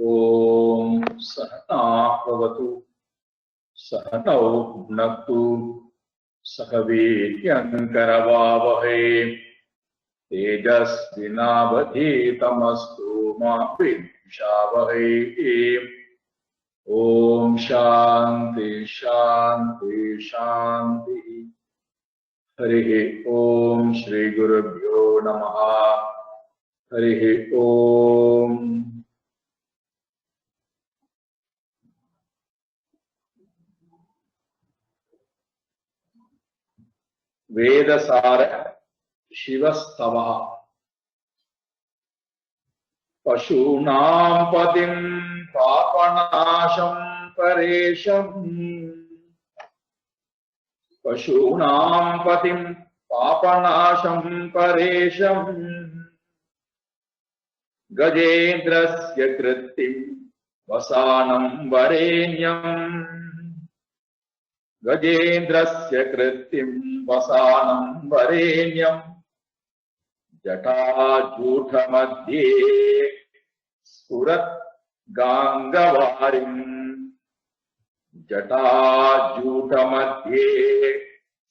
ओम सहना भवतु सहनौ भुनक्तु सह वीर्यङ्करवावहै तेजस्विनावधीतमस्तु मा विद्विषावहै। ओम शांति शांति शांति। हरिः ओम श्री गुरुभ्यो नमः। हरिः ओम। वेदसार शिवस्तवः पशूनां पतिं पापनाशं परेशम् पशूनां पतिं पापनाशं परेशम् गजेन्द्रस्य कृत्तिं वसानं वरेण्यम् गजेन्द्रस्य कृत्तिं वसानं वरेण्यम् जटाजूटमध्ये स्फुरत् गाङ्गवारिम् जटाजूटमध्ये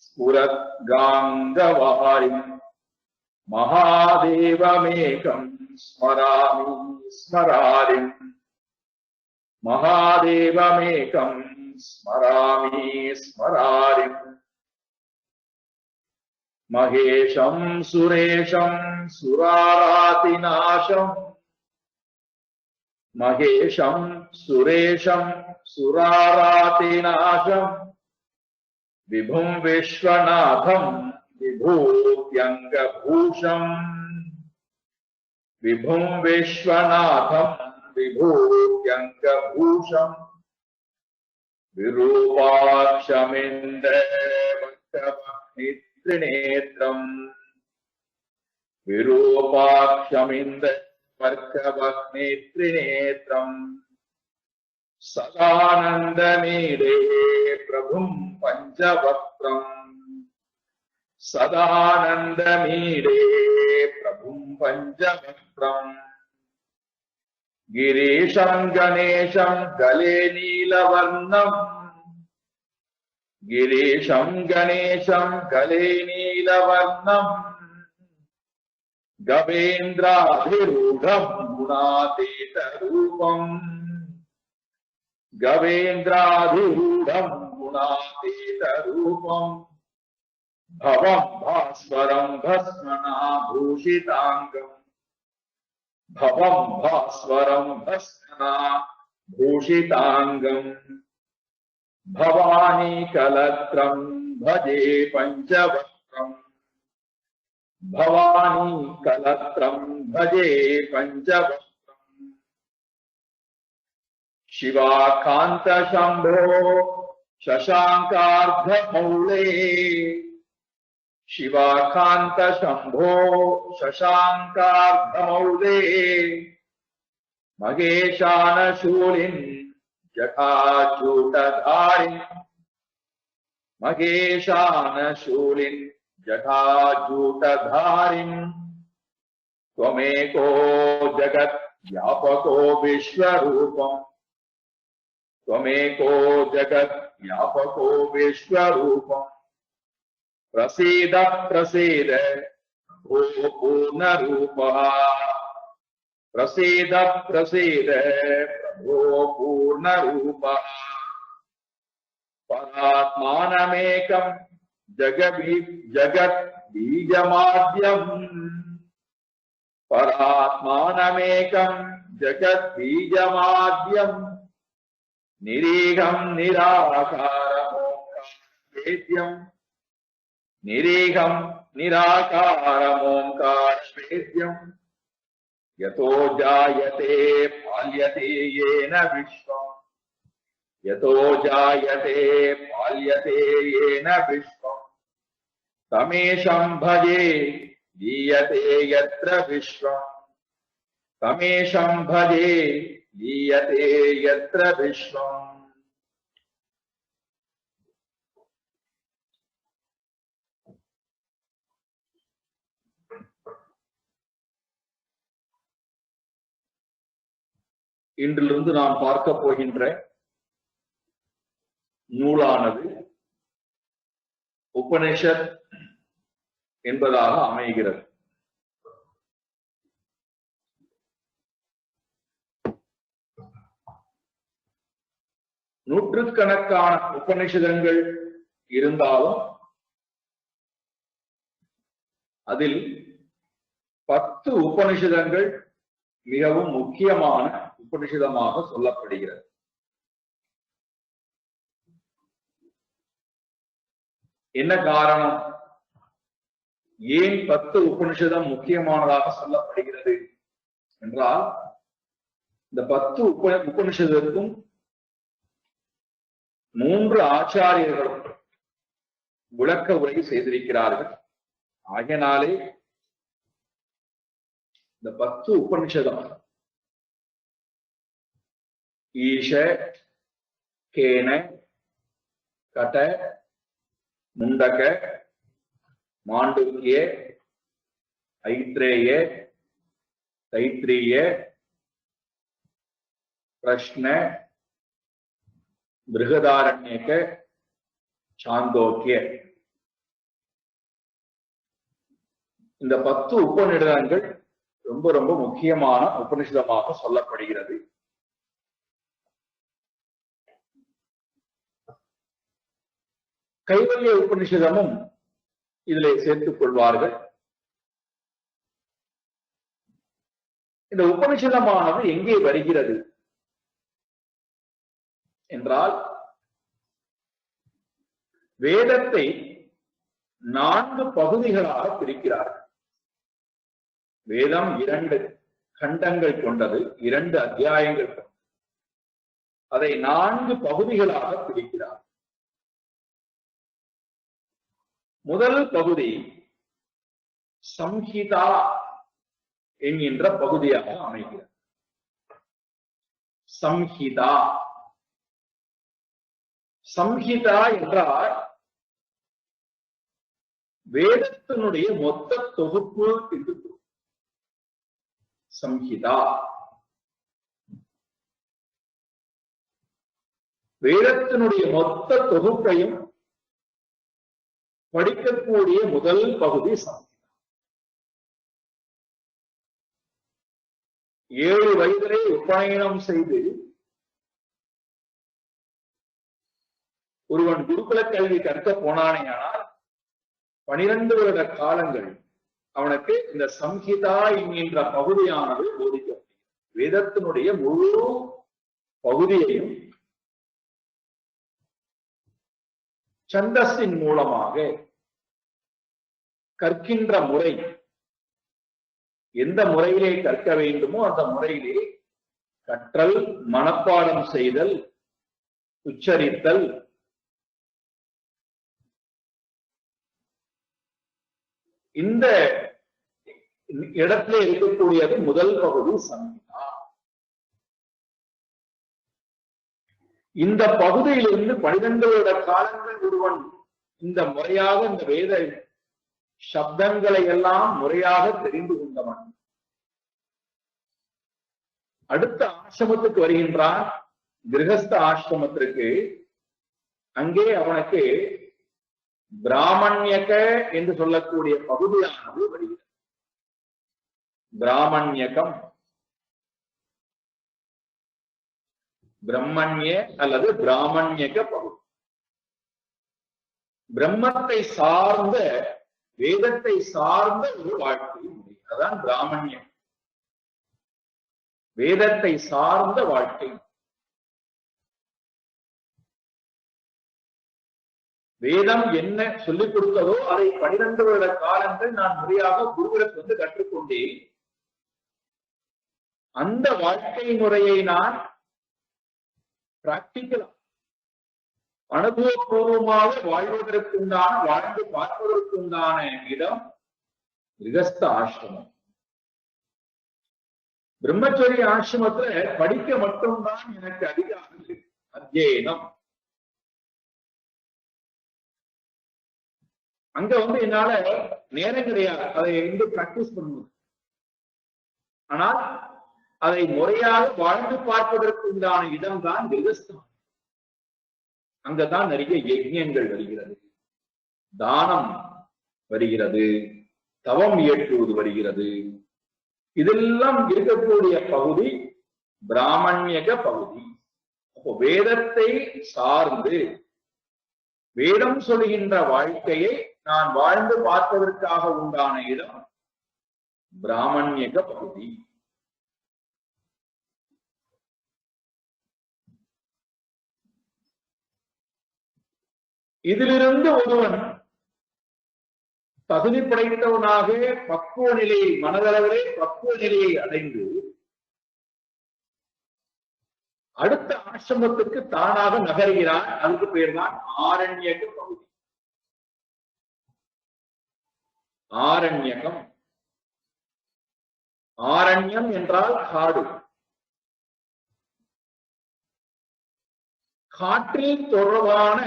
स्फुरत् गाङ्गवारिम् महादेवमेकं स्मरामि स्मरारिम् महादेवमेकं स्मरामि स्मरारिम् महेशं सुरेशं सुरारातिनाशम् महेशं सुरेशं सुरारातिनाशम् विभुं विश्वनाथं विभूत्यङ्गभूषम् विभुं विश्वनाथं विभूत्यङ्गभूषम् विरूपाक्षमिन्द्रवक्त्रवह्नित्रिनेत्रम् विरूपाक्षमिन्द्रवक्त्रवह्नित्रिनेत्रम् सदानन्दमीडे प्रभुं पञ्चवक्त्रम् सदानन्दमीडे प्रभुं पञ्चवक्त्रम् गिरीशं गणेशं गले नीलवर्णम् गिरीशं गणेशं गले नीलवर्णम् गवेन्द्राधिरूढं गुणातीतरूपम् गवेन्द्राधिरूढं गुणातीतरूपम् भवं भास्वरं भस्मनाभूषिताङ्गम् भवं भास्वरं भस्मनाभूषिताङ्गम् भवानी कलत्रं भजे पञ्चवक्त्रम् भवानी कलत्रं भजे पञ्चवक्त्रम् शिवाकान्त शम्भो शशाङ्कार्धमौले शिवाकान्त शम्भो शशाङ्कार्धमौले महेशानशूलिन् जटाजूटधारिन् महेशानशूलिन् जटाजूटधारिन् त्वमेको जगद्व्यापको विश्वरूपम् त्वमेको जगद्व्यापको विश्वरूपम् प्रसीद प्रसीद भो पूर्णरूपः प्रसीद प्रसीद प्रभो पूर्णरूपः परात्मानमेकं जगद्बीजमाद्यम् परात्मानमेकं जगद्बीजमाद्यम् निरीहं निराकारमोङ्कारवेद्यम् निरीहं निराकारमोङ्कारवेद्यम् यतो जायते पाल्यते येन विश्वम् यतो जायते पाल्यते येन विश्वम् तमेशं भजे लीयते यत्र विश्वम् तमेशं भजे लीयते यत्र विश्वम्। இன்றிலிருந்து நாம் பார்க்க போகின்ற நூலானது உபனிஷத் என்பதாக அமைகிறது. நூற்றுக்கணக்கான உபனிஷதங்கள் இருந்தாலும் அதில் 10 உபனிஷதங்கள் மிகவும் முக்கியமான உபனிஷதமாக சொல்லப்படுகிறது. என்ன காரணம்? ஏன் 10 உபனிஷதம் முக்கியமானதாக சொல்லப்படுகிறது என்றால், இந்த 10 உபனிஷதத்துக்கும் 3 ஆச்சாரியர்களும் விளக்க உரை செய்திருக்கிறார்கள். ஆகையினாலே இந்த 10 உபனிஷதம் ஈஷ, கேன, கட, முண்டக, மாண்டூக்கிய, ஐத்ரேய, தைத்திரிய, பிரஷ்ன, பிருகதாரண்யக, சாந்தோக்கிய, இந்த 10 உபநிடதங்கள் ரொம்ப ரொம்ப முக்கியமான உபனிஷதமாக சொல்லப்படுகிறது. கைவல்ய உபனிஷதமும் இதிலே சேர்த்துக் கொள்வார்கள். இந்த உபனிஷதமானது எங்கே வருகிறது என்றால், வேதத்தை 4 பகுதிகளாக பிரிக்கிறார்கள். வேதம் 2 கண்டங்கள் கொண்டது, 2 அத்தியாயங்கள் கொண்டது. அதை 4 பகுதிகளாக பிரிக்கிறார். முதல் பகுதி சம்ஹிதா என்கின்ற பகுதியாக அமைகிறது. சம்ஹிதா சம்ஹிதா என்றால் வேதத்தினுடைய மொத்த தொகுப்பு என்று சம்ஹிதா. வேதத்தினுடைய மொத்த தொகுப்பையும் படிக்கக்கூடிய முதல் பகுதி சம்ஹிதா. 7 வயதிலே உபநயனம் செய்து ஒருவன் குருகுல கல்வி கற்க போனானேயானால் 12 வருட காலங்கள் அவனுக்கு இந்த சம்ஹிதா என்கின்ற பகுதியானது போதிக்கப்படும். வேதத்தினுடைய முழு பகுதியையும் சந்தஸின் மூலமாக கற்கின்ற முறை, எந்த முறையிலே கற்க வேண்டுமோ அந்த முறையிலே கற்றல், மனப்பாடம் செய்தல், உச்சரித்தல், இந்த இடத்துல இருக்கக்கூடியது முதல் பகுதி சம்ஹிதா. இந்த பகுதியிலிருந்து 12 வருட காலங்கள் ஒருவன் இந்த முறையாக இந்த வேத சப்தங்களை எல்லாம் முறையாக தெரிந்து கொண்டவன் அடுத்த ஆசிரமத்துக்கு வருகின்றான். கிரகஸ்த ஆசிரமத்திற்கு அங்கே அவனுக்கு பிராமண்யக என்று சொல்லக்கூடிய பகுதியானது வருகிறது. பிராமண்யகம், பிரம்மண்ய அல்லது பிராமண்யக பகுதி. பிரம்மத்தை சார்ந்த, வேதத்தை சார்ந்த ஒரு வாழ்க்கை முறை, அதான் பிராமண்யம். வேதத்தை சார்ந்த வாழ்க்கை. வேதம் என்ன சொல்லிக் கொடுத்ததோ அதை 12 வருட காலங்கள் நான் முறையாக குருவிற்கு வந்து கற்றுக்கொண்டேன். அந்த வாழ்க்கை முறையை நான் பிராக்டிக்கலா அனுபவபூர்வமாக வாழ்வதற்குண்டான, வாழ்ந்து பார்ப்பதற்குண்டான இடம் கிரகஸ்த ஆசிரமம். பிரம்மச்சரிய ஆசிரமத்துல படிக்க மட்டும்தான் எனக்கு அதிகாரம் இருக்கு, அத்தியனம். அங்க என்னால நேரம் கிடையாது அதை பிராக்டிஸ் பண்ணுவது. ஆனால் அதை முறையாக வாழ்ந்து பார்ப்பதற்கு உண்டான இடம்தான் கிரகஸ்தம். அங்கதான் நிறைய யஜ்ஞங்கள் வருகிறது, தானம் வருகிறது, தவம் இயற்றுவது வருகிறது. இதெல்லாம் இருக்கக்கூடிய பகுதி பிராமணியக பகுதி. அப்போ வேதத்தை சார்ந்து வேதம் சொல்கின்ற வாழ்க்கையை நான் வாழ்ந்து பார்ப்பதற்காக உண்டான இடம் பிராமணியக பகுதி. இதிலிருந்து ஒருவன் தகுதி படைத்தவனாக பக்குவ நிலையை, மனதளவிலே பக்குவ நிலையை அடைந்து அடுத்த ஆசிரமத்துக்கு தானாக நகர்கிறான். அதுக்கு பேர் தான் ஆரண்யக பகுதி. ஆரண்யகம், ஆரண்யம் என்றால் காடு. காற்றில் தொடர்பான,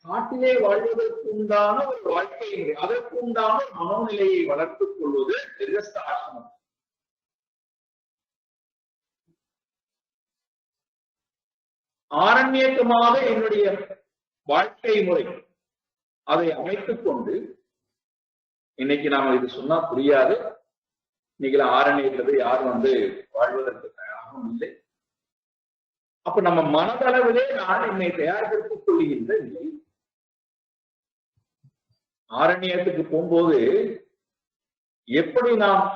காட்டிலே வாழ்வதற்கு உண்டான ஒரு வாழ்க்கை முறை, அதற்கு உண்டான மனோநிலையை வளர்த்துக் கொள்வது கிரகஸ்த ஆசிரமம். ஆரண்யக்கமாக என்னுடைய வாழ்க்கை முறை அதை அமைத்துக் கொண்டு, இன்னைக்கு நாம இது சொன்னா புரியாது. இன்னைக்கு ஆரண்யக்கிறது யாரும் வாழ்வதற்கு தயாராகவும் இல்லை. அப்ப நம்ம மனதளவிலே நான் என்னை தயார்படுத்திக் கொள்கின்ற நிலை. ஆரண்யத்துக்கு போகும்போது எப்படி நாம்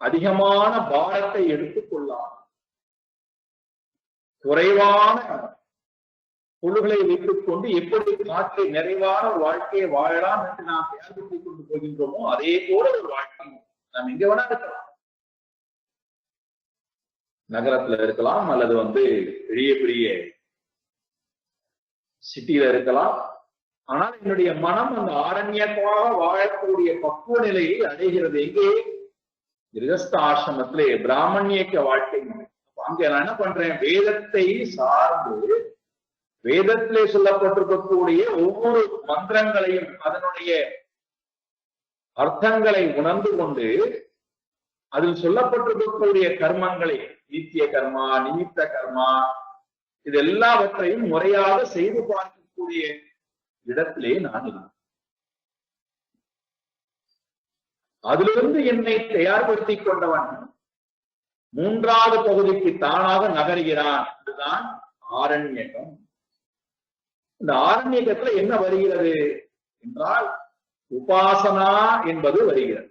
அதிகமான பாரத்தை எடுத்துக் கொள்ளலாம், குறைவான பொருள்களை வைத்துக் கொண்டு எப்படி காற்றை நிறைவான ஒரு வாழ்க்கையை வாழலாம் என்று நாம் தயார்படுத்திக் கொண்டு போகின்றோமோ அதே போல ஒரு வாழ்க்கை நாம் எங்க வேணா இருக்கலாம். நகரத்துல இருக்கலாம், அல்லது பெரிய பெரிய சிட்டியில இருக்கலாம். ஆனால் என்னுடைய மனம் அந்த ஆரண்யமாக வாழக்கூடிய பக்குவ நிலையை அடைகிறது எங்கே? கிரகஸ்த ஆசிரமத்திலே, பிராமணியக்க வாழ்க்கை முறை. அங்க நான் என்ன பண்றேன்? வேதத்தை சார்ந்து வேதத்திலே சொல்லப்பட்டிருக்கக்கூடிய ஒவ்வொரு மந்திரங்களையும் அதனுடைய அர்த்தங்களை உணர்ந்து கொண்டு அதில் சொல்லப்பட்டிருக்கக்கூடிய கர்மங்களை, நித்திய கர்மா, நிமித்த கர்மா, இது எல்லாவற்றையும் முறையாக செய்து பார்க்கக்கூடிய இடத்திலே நான் இருந்தேன். அதிலிருந்து என்னை தயார்படுத்திக் கொண்டவன் மூன்றாவது பகுதிக்கு தானாக நகர்கிறான். இதுதான் ஆரண்யகம். இந்த ஆரண்யகத்துல என்ன வருகிறது என்றால் உபாசனா என்பது வருகிறது.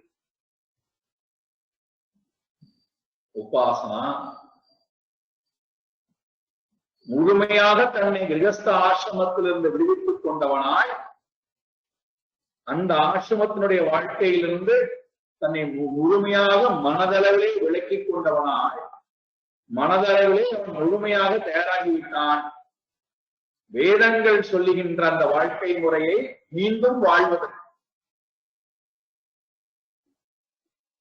உபாசனா முழுமையாக தன்னை கிரகஸ்த ஆசிரமத்திலிருந்து விடுவித்துக் கொண்டவனாய் அந்த ஆசிரமத்தினுடைய வாழ்க்கையிலிருந்து தன்னை முழுமையாக மனதளவிலே விளக்கிக் கொண்டவனாய் மனதளவிலே அவன் முழுமையாக தயாராகிவிட்டான். வேதங்கள் சொல்லுகின்ற அந்த வாழ்க்கை முறையை மீண்டும் வாழ்வதற்கு.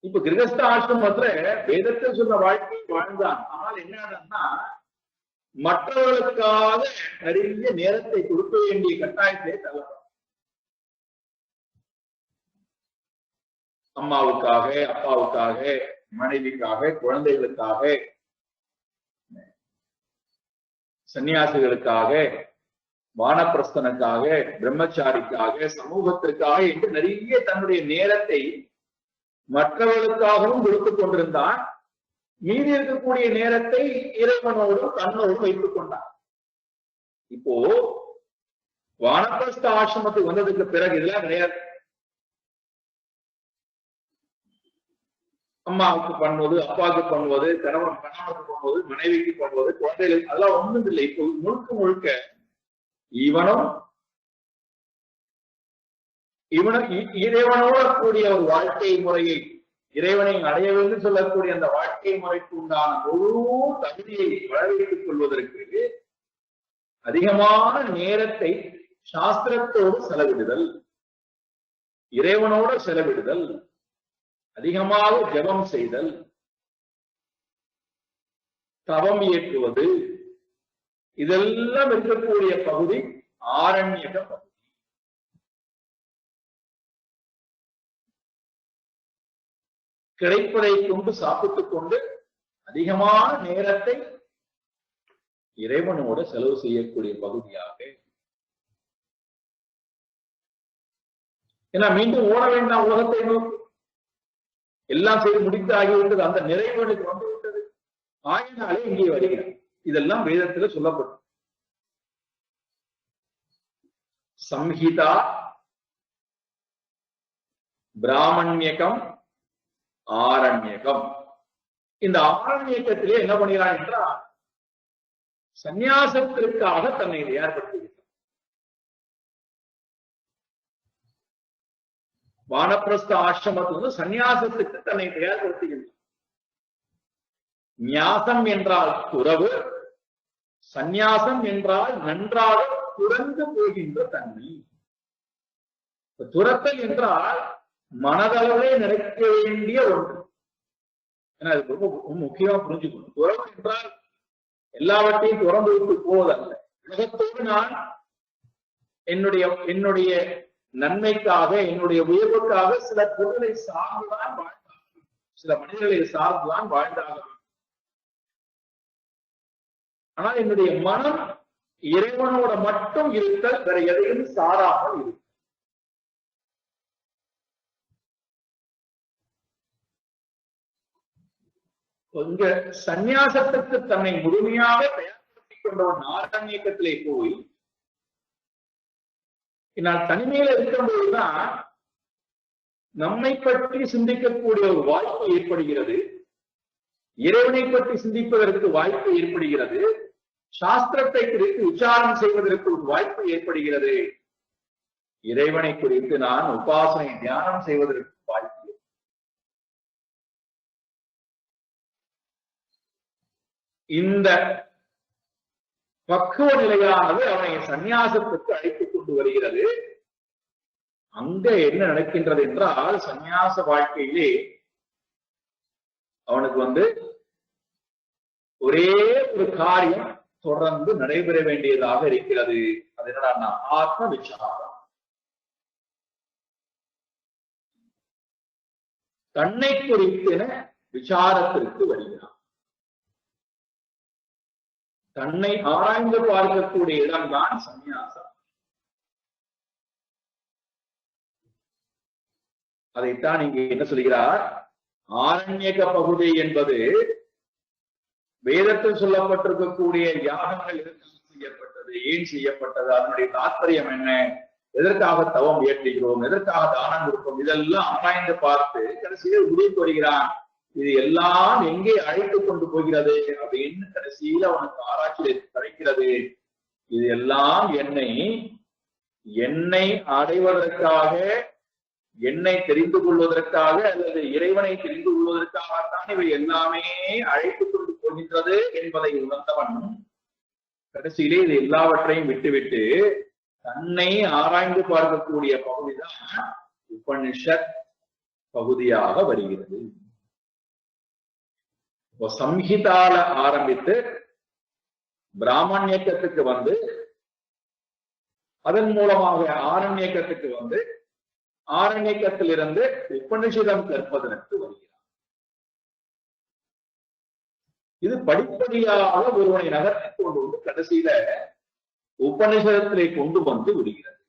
இப்ப கிரகஸ்த ஆசிரமத்துல வேதத்தில் சொன்ன வாழ்க்கை வாழ்ந்தான். ஆனால் என்னன்னா மற்றவர்களுக்காக நிறைய நேரத்தை கொடுக்க வேண்டிய கட்டாயத்தை தவறான். அம்மாவுக்காக, அப்பாவுக்காக, மனைவிக்காக, குழந்தைகளுக்காக, சன்னியாசிகளுக்காக, வானப்பிரஸ்தனுக்காக, பிரம்மச்சாரிக்காக, சமூகத்திற்காக என்று நிறைய தன்னுடைய நேரத்தை மற்றவர்களுக்காகவும் கொடுத்துக் கொண்டிருந்தான். மீதி இருக்கக்கூடிய நேரத்தை இறைவனோடும் தன்னோடும் வைத்துக் கொண்டான். இப்போ வானப்பிரஸ்த ஆசிரமத்துக்கு வந்ததுக்கு பிறகு இதெல்லாம் கிடையாது. அம்மாவுக்கு பண்ணுவது, அப்பாவுக்கு பண்ணுவது, கணவனுக்கு பண்ணுவது, மனைவிக்கு பண்ணுவது, குழந்தைகளுக்கு, அதெல்லாம் ஒண்ணும் இல்லை. இப்போ முழுக்க முழுக்க இறைவனோட கூடிய ஒரு வாழ்க்கை முறையை, இறைவனை அடைய வேண்டும் சொல்லக்கூடிய அந்த வாழ்க்கை முறைக்கு உண்டான முழு தகுதியை வளர்த்துக் கொள்வதற்கு அதிகமான நேரத்தை சாஸ்திரத்தோடு செலவிடுதல், இறைவனோட செலவிடுதல், அதிகமாக ஜபம் செய்தல், தவம் இயற்றுவது, இதெல்லாம் இருக்கக்கூடிய பகுதி ஆரண்யக பகுதி. கிடைப்பதை கொண்டு சாப்பிட்டுக் கொண்டு அதிகமான நேரத்தை இறைவனோட செலவு செய்யக்கூடிய பகுதியாக. ஏன்னா மீண்டும் ஓட வேண்டாம் உலகத்தை நோக்கி, எல்லாம் செய்து முடித்து ஆகிவிட்டது, அந்த நிறைவனுக்கு வந்து விட்டது. ஆகினாலே இங்கே வருகிறார். இதெல்லாம் வேதத்துல சொல்லப்படும். சம்ஹிதா, பிராமணியகம், ஆரண்யகம். இந்த ஆரண்யக்கத்திலே என்ன பண்ணுகிறான் என்றால் சந்நியாசத்திற்காக தன்னை தயார்படுத்துகிறார். வானப்பிரஸ்த ஆசிரமத்திலிருந்து சந்நியாசத்துக்கு தன்னை தயார்படுத்துகின்றார். நியாசம் என்றால் துறவு, சந்நியாசம் என்றால் நன்றாக துறந்து போகின்ற தன்மை. துரத்தல் என்றால் மனதளவே நினைக்க வேண்டிய ஒன்று. ஏன்னா அது ரொம்ப முக்கியமா புரிஞ்சுக்கணும். துறவு என்றால் எல்லாவற்றையும் துறந்து விட்டு போவதல்ல. உலகத்தோடு நான் என்னுடைய நன்மைக்காக, என்னுடைய உயர்வுக்காக சில பொருளை சார்ந்துதான் வாழ்ந்தாக, சில மனிதர்களை சார்ந்துதான் வாழ்ந்தாக. ஆனால் என்னுடைய மனம் இறைவனோட மட்டும் இருத்தல், வேற எதையும் சாராமல் இருக்கு. இங்க சந்நியாசத்துக்கு தன்னை முழுமையாக தயார்படுத்திக் கொண்டவன் ஆரண்யக்கத்திலே போய் நான் தனிமையில இருக்கும்போதுதான் நம்மை பற்றி சிந்திக்கக்கூடிய ஒரு வாய்ப்பு ஏற்படுகிறது. இறைவனை பற்றி சிந்திப்பதற்கு வாய்ப்பு ஏற்படுகிறது. சாஸ்திரத்தை குறித்து விசாரம் செய்வதற்கு ஒரு வாய்ப்பு ஏற்படுகிறது. இறைவனை குறித்து நான் உபாசனை தியானம் செய்வதற்கு வாய்ப்பு. இந்த பக்குவ நிலையானது அவனை சந்நியாசத்துக்கு அழைத்துக் கொண்டு வருகிறது. அங்க என்ன நடக்கின்றது என்றால் சந்நியாச வாழ்க்கையிலே அவனுக்கு ஒரே ஒரு காரியம் தொடர்ந்து நடைபெற வேண்டியதாக இருக்கிறது. அது என்னன்னா ஆத்ம விசாரம். தன்னை குறித்தென விசாரத்திற்கு வருகிறான். தன்னை ஆராய்ந்து பார்க்கக்கூடிய இடம்தான் சந்நியாசம். அதைத்தான் இங்கே என்ன சொல்கிறார், ஆரண்யக பகுதி என்பது வேதத்தில் சொல்லப்பட்டிருக்கக்கூடிய யாகங்கள் எதற்காக செய்யப்பட்டது, ஏன் செய்யப்பட்டது, அதனுடைய தாற்பயம் என்ன, எதற்காக தவம் இயற்றுகிறோம், எதற்காக தானம் கொடுப்போம், இதெல்லாம் ஆராய்ந்து பார்த்து கடைசியில் முடிவுக்கு வருகிறான். இது எல்லாம் எங்கே அழைத்துக் கொண்டு போகிறது அப்படின்னு கடைசியில் அவனுக்கு ஆராய்ச்சி கிடைக்கிறது. இது எல்லாம் என்னை அடைவதற்காக, என்னை தெரிந்து கொள்வதற்காக அல்லது இறைவனை தெரிந்து கொள்வதற்காகத்தான் இவை எல்லாமே அழைத்துக் கொண்டு போகின்றது என்பதை உணர்ந்தவன் கடைசியிலே இது எல்லாவற்றையும் விட்டுவிட்டு தன்னை ஆராய்ந்து பார்க்கக்கூடிய பகுதிதான் உபனிஷத் பகுதியாக வருகிறது. சம்ஹிதால ஆரம்பித்து பிராமணியக்கத்துக்கு அதன் மூலமாக ஆரண்யக்கத்துக்கு ஆரண்யக்கத்திலிருந்து உபனிஷதம் கற்பதற்கு வருகிறார். இது படிப்படியாக ஒருவனை நகர்த்தி கொண்டு கடைசியில உபனிஷதத்திலே கொண்டு விடுகிறது.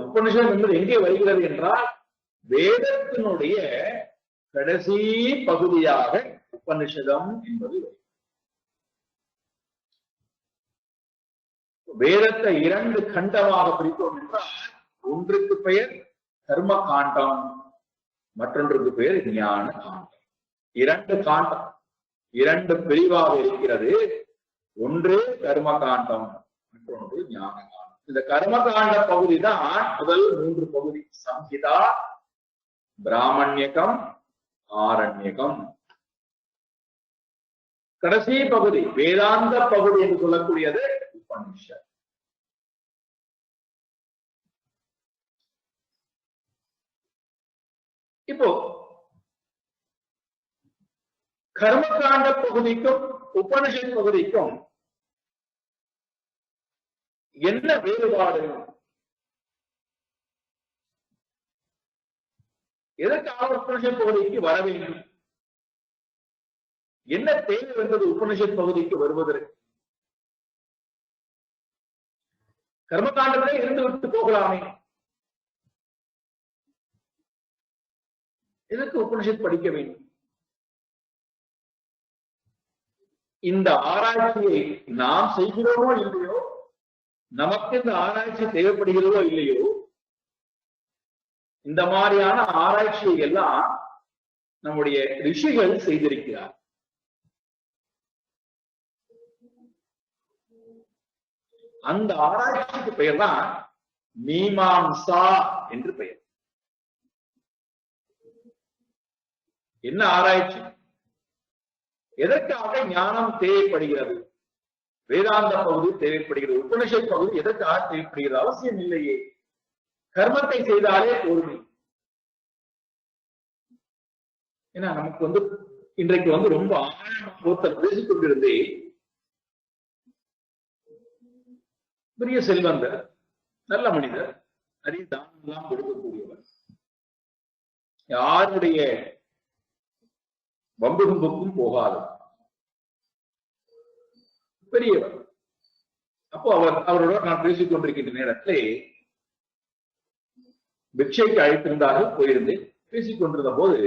உபனிஷதம் என்பது எங்கே வருகிறது என்றால் வேதத்தினுடைய கடைசி பகுதியாக உபனிஷதம் என்பது. வேதத்தை 2 கண்டமாக பிரித்தோம் என்றால் ஒன்றுக்கு பெயர் கர்ம காண்டம், மற்றொன்றுக்கு பெயர் ஞான காண்டம். 2 காண்டம், 2 பிரிவாக இருக்கிறது. ஒன்று கர்ம காண்டம், மற்றொன்று ஞான காண்டம். இந்த கர்மகாண்ட பகுதி தான் முதல் 3 பகுதி. சம்ஹிதா, பிராமணியகம், ஆரண்யகம். கடைசி பகுதி வேதாந்த பகுதி என்று சொல்லக்கூடியது உபனிஷத். இப்போ கர்மகாண்ட பகுதிக்கும் உபனிஷத் பகுதிக்கும் என்ன வேறுபாடு? எதற்காக உபனிஷத் பகுதிக்கு வர வேண்டும்? என்ன தேவை வந்தது உபனிஷத் பகுதிக்கு வருவதற்கு? கர்மகாண்டத்திலே இருந்து விட்டு போகலாமே, எதற்கு உபனிஷத் படிக்க வேண்டும்? இந்த ஆராய்ச்சியை நாம் செய்கிறோமோ இல்லையோ, நமக்கு இந்த ஆராய்ச்சி தேவைப்படுகிறதோ இல்லையோ, இந்த மாதிரியான ஆராய்ச்சியை எல்லாம் நம்முடைய ரிஷிகள் செய்திருக்கிறார். அந்த ஆராய்ச்சிக்கு பெயர் தான் மீமாம்சா என்று பெயர். என்ன ஆராய்ச்சி? எதற்காக ஞானம் தேவைப்படுகிறது? வேதாந்த பகுதி தேவைப்படுகிறது, உபனிஷத் பகுதி எதற்காக தேவைப்படுகிறது? அவசியம் இல்லையே, கர்மத்தை செய்தாலே போதுமே. ஏன்னா நமக்கு இன்றைக்கு ரொம்ப ஆழமா ஒருத்தர் பேசிக் கொண்டிருந்தே, பெரிய செல்வந்தர், நல்ல மனிதர், நிறைய தானம் எல்லாம் கொடுக்கக்கூடியவர், யாருடைய வம்புகும்புக்கும் போகாத பெரியவர். அப்போ அவரோட நான் பேசிக் கொண்டிருக்கின்ற நேரத்திலே பிக்ஷைக்கு அழைத்திருந்தார்கள், போயிருந்தேன். பேசிக் கொண்டிருந்த போது,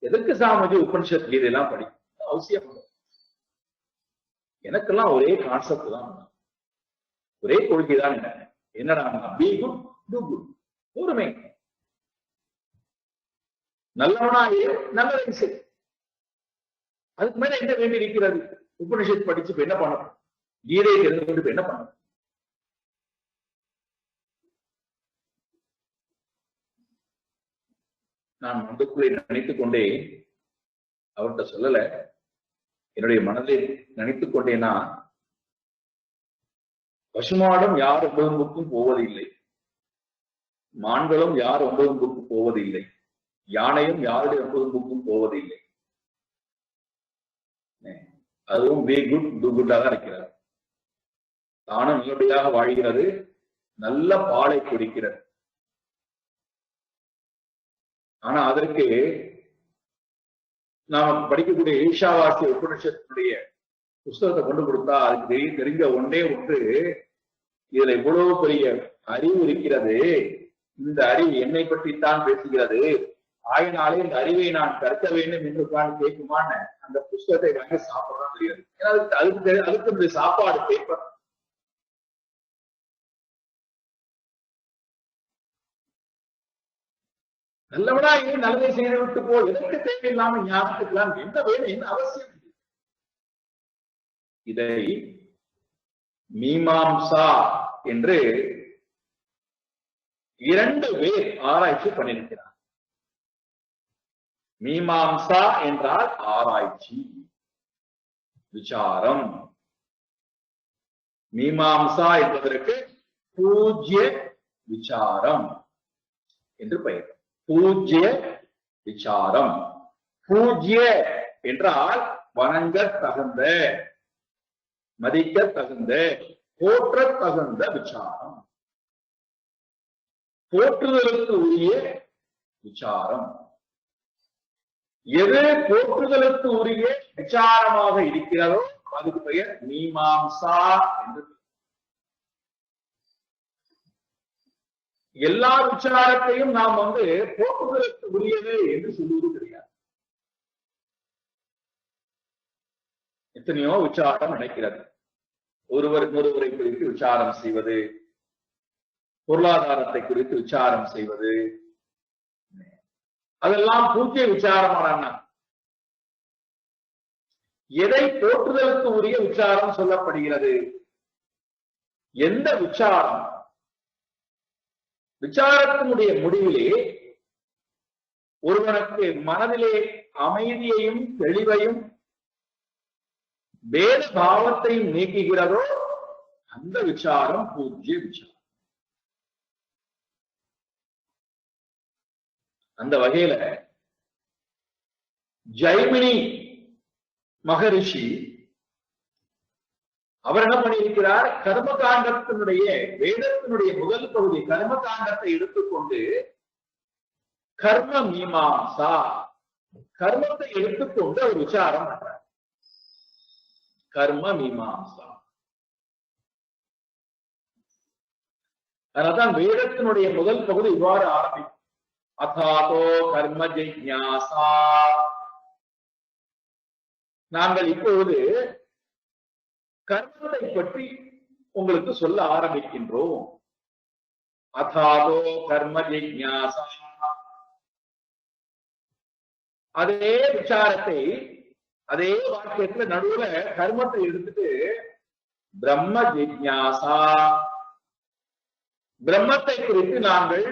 எதற்கு சாமிஜி உபனிஷத் கீதையெல்லாம் படிக்கும்? அவசியம் இல்லை, எனக்கெல்லாம் ஒரே கான்செப்ட் தான், ஒரே கொள்கை தான். என்னடா, பி குட் டு குட், ஒருமை, நல்லவனாயே நல்லதை செய். அதுக்கு மேல என்ன வேண்டி இருக்கிறது? உபனிஷத் படிச்சு என்ன பண்ணணும்? கீதையை தெரிந்து கொண்டு என்ன பண்ணணும்? நான் மனதுக்குள்ளே நினைத்துக் கொண்டே, அவர்கிட்ட சொல்லல, என்னுடைய மனதை நினைத்துக் கொண்டேனா, பசுமாடும் யார் 9 போவதில்லை, மான்களும் யார் 9 போவதில்லை, யானையும் யாருடைய 9 போவதில்லை. அதுவும் பி குட் டு குட்டாக இருக்கிறார். தானும் நல்லபடியாக வாழ்கிறது, நல்ல பாலை குடிக்கிறது. ஆனா அதற்கு நாம் படிக்கக்கூடிய ஈஷாவாசிய உபனிஷத்தினுடைய புஸ்தகத்தை கொண்டு கொடுத்தா அதுக்கு தெரிஞ்ச ஒன்றே ஒன்று, இதுல இவ்வளவு பெரிய அறிவு இருக்கிறது, இந்த அறிவு என்னை பற்றித்தான் பேசுகிறது, ஆயினாலே இந்த அறிவை நான் கற்க வேண்டும் என்று கேட்குமான்னு அந்த புஸ்தகத்தை வாங்கி சாப்பிடதான் தெரியாது. ஏன்னா அதுக்கு இந்த சாப்பாடு பேப்பர். நல்லவனா ஏன் நல்லதை செய்து விட்டு போ, எதற்கு தேவையில்லாம ஞாபகத்துக்கலாம், என்ன வேணும், என்ன அவசியம்? இதை மீமாம்சா என்று 2 பேர் ஆராய்ச்சி பண்ணியிருக்கிறார். மீமாம்சா என்றால் ஆராய்ச்சி, விசாரம். மீமாம்சா என்பதற்கு பூஜ்ய விசாரம் என்று பெயர். பூஜ்ய விசாரம். பூஜ்ய என்றால் வணங்க தகுந்த, மதிக்க தகுந்த, போற்ற தகுந்த விசாரம், போற்றுதலுக்கு உரிய விசாரம். எது போற்றுதலுக்கு உரிய விசாரமாக இருக்கிறதோ அதுக்கு பெயர் மீமாம்சா என்று. எல்லா விசாரத்தையும் நாம் போற்றுதலுக்கு உரியது என்று சொல்லுவது கிடையாது. எத்தனையோ விசாரம் நடக்கிறது. ஒருவரை குறித்து விசாரம் செய்வது, பொருளாதாரத்தை குறித்து விசாரம் செய்வது, அதெல்லாம் பூஜ்ய விசாரமான. எதை போற்றுதலுக்கு உரிய விசாரம் சொல்லப்படுகிறது? எந்த விசாரம்? விசாரத்தினுடைய முடிவிலே ஒருவனுக்கு மனதிலே அமைதியையும் தெளிவையும் வேத பாவத்தையும் நீக்குகிறதோ அந்த விசாரம் பூஜ்ய விசாரம். அந்த வகையில ஜைமினி மகரிஷி அவர் என்ன பண்ணியிருக்கிறார்? கர்மகாண்டத்தினுடைய வேதத்தினுடைய முதல் பகுதி கர்மகாண்டத்தை எடுத்துக்கொண்டு கர்ம மீமாம்சா கர்மத்தை எடுத்துக்கொண்டு அவர் விசாரம் பண்றார். கர்ம மீமாம்சா. அதனால்தான் வேதத்தினுடைய முதல் பகுதி இவ்வாறு ஆரம்பிக்கும். அதாதோ கர்ம ஜிக்ஞாசா. நாங்கள் இப்பொழுது கர்மத்தை பற்றி உங்களுக்கு சொல்ல ஆரம்பிக்கின்றோம். அதாதோ கர்ம ஜிக்ஞாசா. அதே விசாரத்தை அதே வாக்கியத்துல நடுவுல கர்மத்தை எடுத்துட்டு பிரம்ம ஜிக்ஞாசா, பிரம்மத்தை குறித்து நாங்கள்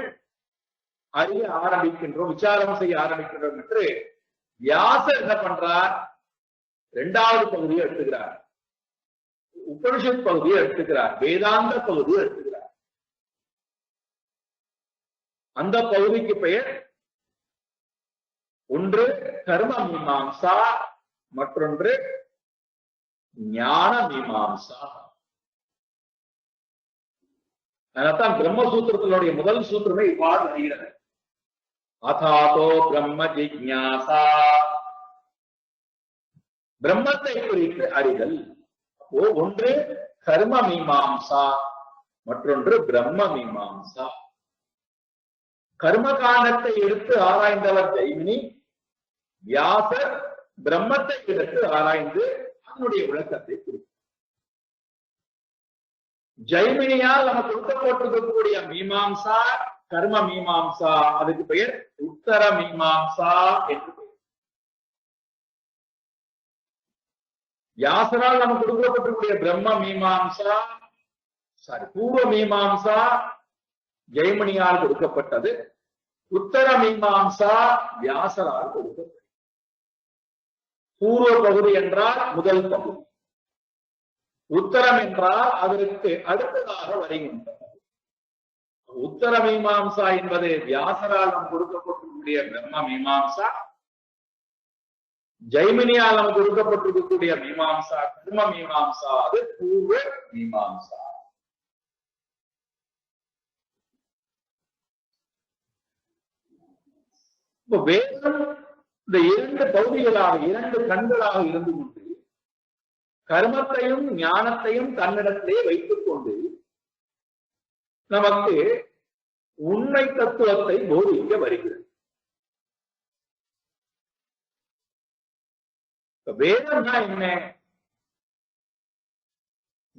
அறிய ஆரம்பிக்கின்றோம், விசாரம் செய்ய ஆரம்பிக்கின்றோம் என்று வியாசர் என்ன பண்றார்? இரண்டாவது பகுதியை எடுத்துக்கிறார், உபனிஷத் பகுதியை எடுத்துக்கிறார், வேதாந்த பகுதியை எடுத்துக்கிறார். அந்த பகுதிக்கு பெயர் ஒன்று கர்ம மீமாம்சா, மற்றொன்று ஞான மீமாம்சா. அதனால்தான் பிரம்மசூத்திரத்தினுடைய முதல் சூத்திரமே இவ்வாறு வருகிறது. அதாதோ பிரம்ம ஜிக்ஞாசா, பிரம்மத்தை குறித்து அறிதல். அப்போ ஒன்று கர்ம மீமாம்சா, மற்றொன்று பிரம்ம மீமாம்சா. கர்ம காண்டத்தை எடுத்து ஆராய்ந்தவர் ஜெய்மினி, வியாசர் பிரம்மத்தை எடுத்து ஆராய்ந்து அதனுடைய விளக்கத்தை குறித்தார். ஜெய்மினியால் நமக்கு கொடுக்கப்பட்டிருக்கக்கூடிய மீமாம்சா கர்ம மீமாம்சா, அதுக்கு பெயர் உத்தர மீமாம்சா என்று பெயர். வியாசரால் நமக்கு கொடுக்கப்பட்டிருக்கூடிய பிரம்ம மீமாம்சா பூர்வ மீமாம்சா ஜெய்மினியால் கொடுக்கப்பட்டது. உத்தர மீமாம்சா வியாசரால் கொடுக்கப்பட்டது. பூர்வ பகுதி என்றால் முதல் பகுதி, உத்தரம் என்றால் அதற்கு அடுத்ததாக வருகின்றது. உத்தர மீமாம்சா என்பது வியாசரால் நாம் கொடுக்கப்பட்டிருக்கக்கூடிய பிரம்ம மீமாம்சா, ஜெய்மினியால் நமக்கு கொடுக்கப்பட்டிருக்கக்கூடிய மீமாம்சா கர்ம மீமாம்சா, அது பூர்வ மீமாம்சா. இப்ப வேதம் இந்த இரண்டு பகுதிகளாக, இரண்டு கண்களாக இருந்து கொண்டு கர்மத்தையும் ஞானத்தையும் தன்னிடத்திலே வைத்துக் கொண்டு நமக்கு உண்மை தத்துவத்தை போதிக்க வருகிறது. வேதம்னா என்ன?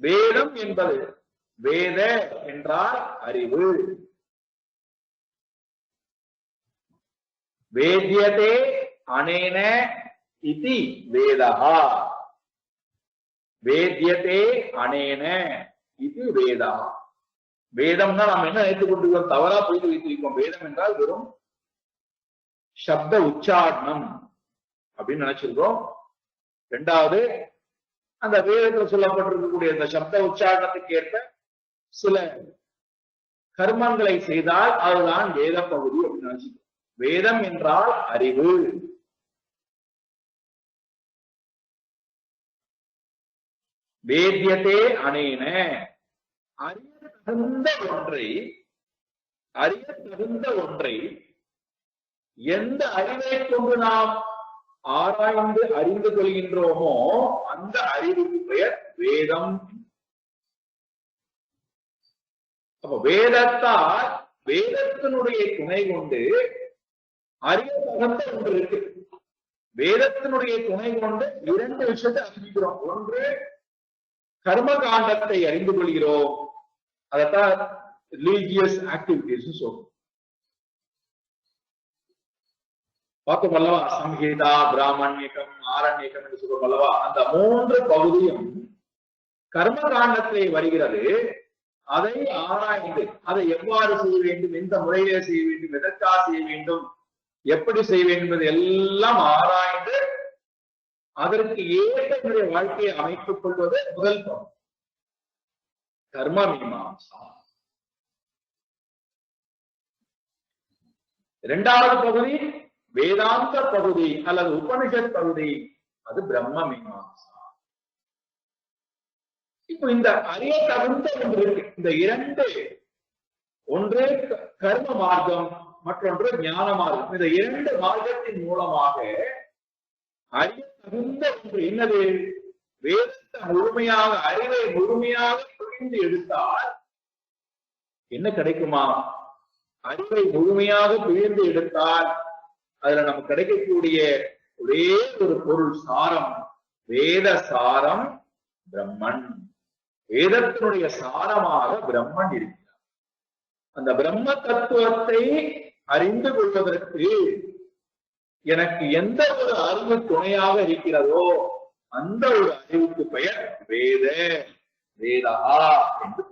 வேதம் என்பது, வேத என்றால் அறிவு. வேத்யதே அனேன இதி வேதஹா. வேத்யதே அனேன இது வேதா. வேதம்னா நாம் என்ன நினைத்துக் கொண்டிருக்கோம்? தவறா புரிந்து வைத்திருக்கோம். வேதம் என்றால் வெறும் சப்த உச்சாரணம் அப்படின்னு நினைச்சிருக்கோம். இரண்டாவது, அந்த வேதத்தில் சொல்லப்பட்டிருக்கக்கூடிய இந்த சப்த உச்சாரணத்துக்கு ஏற்ப சில கர்மங்களை செய்தால் அதுதான் வேத பகுதி அப்படின்னு நினைச்சிருக்கோம். வேதம் என்றால் அறிவு. வேத்யதே அனேன, அறிய தகுந்த ஒன்றை எந்த அறிவை கொண்டு நாம் ஆராய்ந்து அறிந்து கொள்கின்றோமோ அந்த அறிவுக்கு பெயர் வேதம். அப்ப வேதத்தால், வேதத்தினுடைய துணை கொண்டு அறிய தகுந்த ஒன்று இருக்கு. வேதத்தினுடைய துணை கொண்டு இரண்டு விஷயத்தை அறிவிக்கிறோம். ஒன்று கர்ம காண்டத்தை அறிந்து கொள்கிறோம், அதத்தான் ரிலீஜியஸ் ஆக்டிவிட்டிஸ் சொல்றோம். பார்த்தோம் அல்லவா? சம்ஹிதா, பிராமணியம், ஆரண்யகம் என்று சொல்றோம் அல்லவா? அந்த மூன்று பகுதியும் கர்ம காண்டத்திலே வருகிறது. அதை ஆராய்ந்து அதை எவ்வாறு செய்ய வேண்டும், எந்த முறையிலே செய்ய வேண்டும், எதற்காக செய்ய வேண்டும், எப்படி செய்ய வேண்டும் என்பது எல்லாம் ஆராய்ந்து அதற்கு ஏற்ற வாழ்க்கையை அமைத்துக் கொள்வது முதல் பகுதி, கர்ம மீமாம்சா. இரண்டாவது பகுதி வேதாந்த பகுதி அல்லது உபனிஷத் பகுதி, அது பிரம்ம மீமாம்சா. இப்போ இந்த அறிய தகுந்த ஒன்று இருக்கு. இந்த இரண்டு, ஒன்று கர்ம மார்க்கம், மற்றொன்று ஞான மார்க்கம். இந்த இரண்டு மார்க்கத்தின் மூலமாக அறிய தகுந்த ஒன்று என்னது? வேதத்தை முழுமையாக, அறிவை முழுமையாக புரிந்து எடுத்தால் என்ன கிடைக்குமா? அறிவை முழுமையாக பிழிந்து எடுத்தால் அதுல நமக்கு கிடைக்கக்கூடிய ஒரே ஒரு பொருள் சாரம், வேத சாரம் பிரம்மன். வேதத்தினுடைய சாரமாக பிரம்மன் இருக்கிறார். அந்த பிரம்ம தத்துவத்தை அறிந்து கொள்வதற்கு எனக்கு எந்த ஒரு அறிவு துணையாக இருக்கிறதோ அந்த ஒரு அறிவுக்கு பெயர் வேத, வேதா என்று.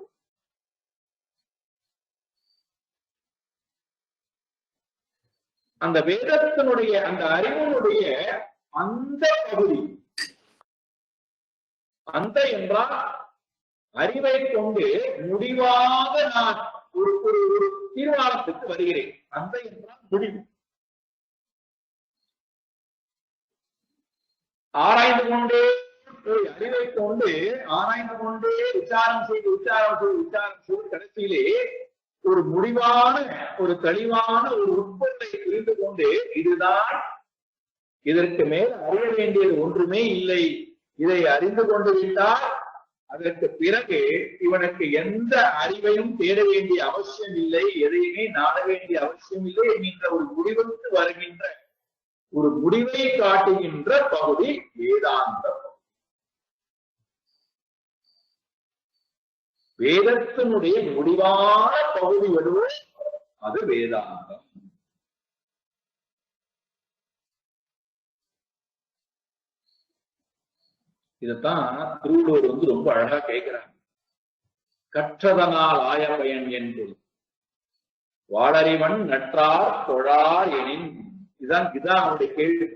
அந்த வேதத்தினுடைய அந்த அறிவினுடைய அந்த பகுதி, அந்த என்றால் அறிவை கொண்டு முடிவாக நான் ஒரு தீர்மானத்துக்கு வருகிறேன். அந்த என்றால் முடிவு. ஆராய்ந்து கொண்டே அறிவை கொண்டு ஆராய்ந்து கொண்டே விசாரம் செய்து கடைசியிலே ஒரு முடிவான, ஒரு தெளிவான ஒரு உட்பொருளை புரிந்து கொண்டு இதுதான், இதற்கு மேல் அறிய வேண்டியது ஒன்றுமே இல்லை, இதை அறிந்து கொண்டு விட்டால் அதற்கு பிறகு இவனுக்கு எந்த அறிவையும் தேட வேண்டிய அவசியம் இல்லை, எதையுமே நாட வேண்டிய அவசியம் இல்லை என்கின்ற ஒரு முடிவுக்கு வருகின்ற ஒரு முடிவை காட்டுகின்ற பகுதி வேதாந்தம். வேதத்தினுடைய முடிவான பகுதி எதுவோ அது வேதாந்தம். இதத்தான் திருவள்ளுவர் ரொம்ப அழகா கேட்கிறாங்க. கற்றதனால் ஆய பயன் என்று வாளறிவன் நற்றார் தொழார் எனின். இதுதான் அவனுடைய கேள்வி.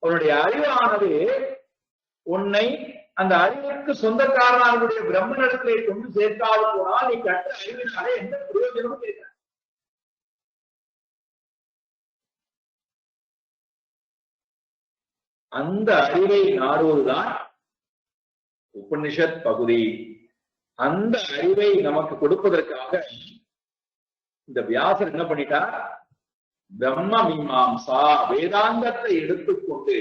அவனுடைய அறிவானது உன்னை அந்த அறிவுக்கு சொந்தக்காரனாருடைய பிரம்மனிடத்திலே கொண்டு சேர்க்காது போனால் நீ கற்ற அறிவினாலே என்ன பிரயோஜனமும் கேட்க. அந்த அறிவை நாடுவதுதான் உபனிஷத் பகுதி. அந்த அறிவை நமக்கு கொடுப்பதற்காக இந்த வியாசர் என்ன பண்ணிட்டார்? பிரம்ம மீமாம்சா வேதாந்தத்தை எடுத்துக்கொண்டு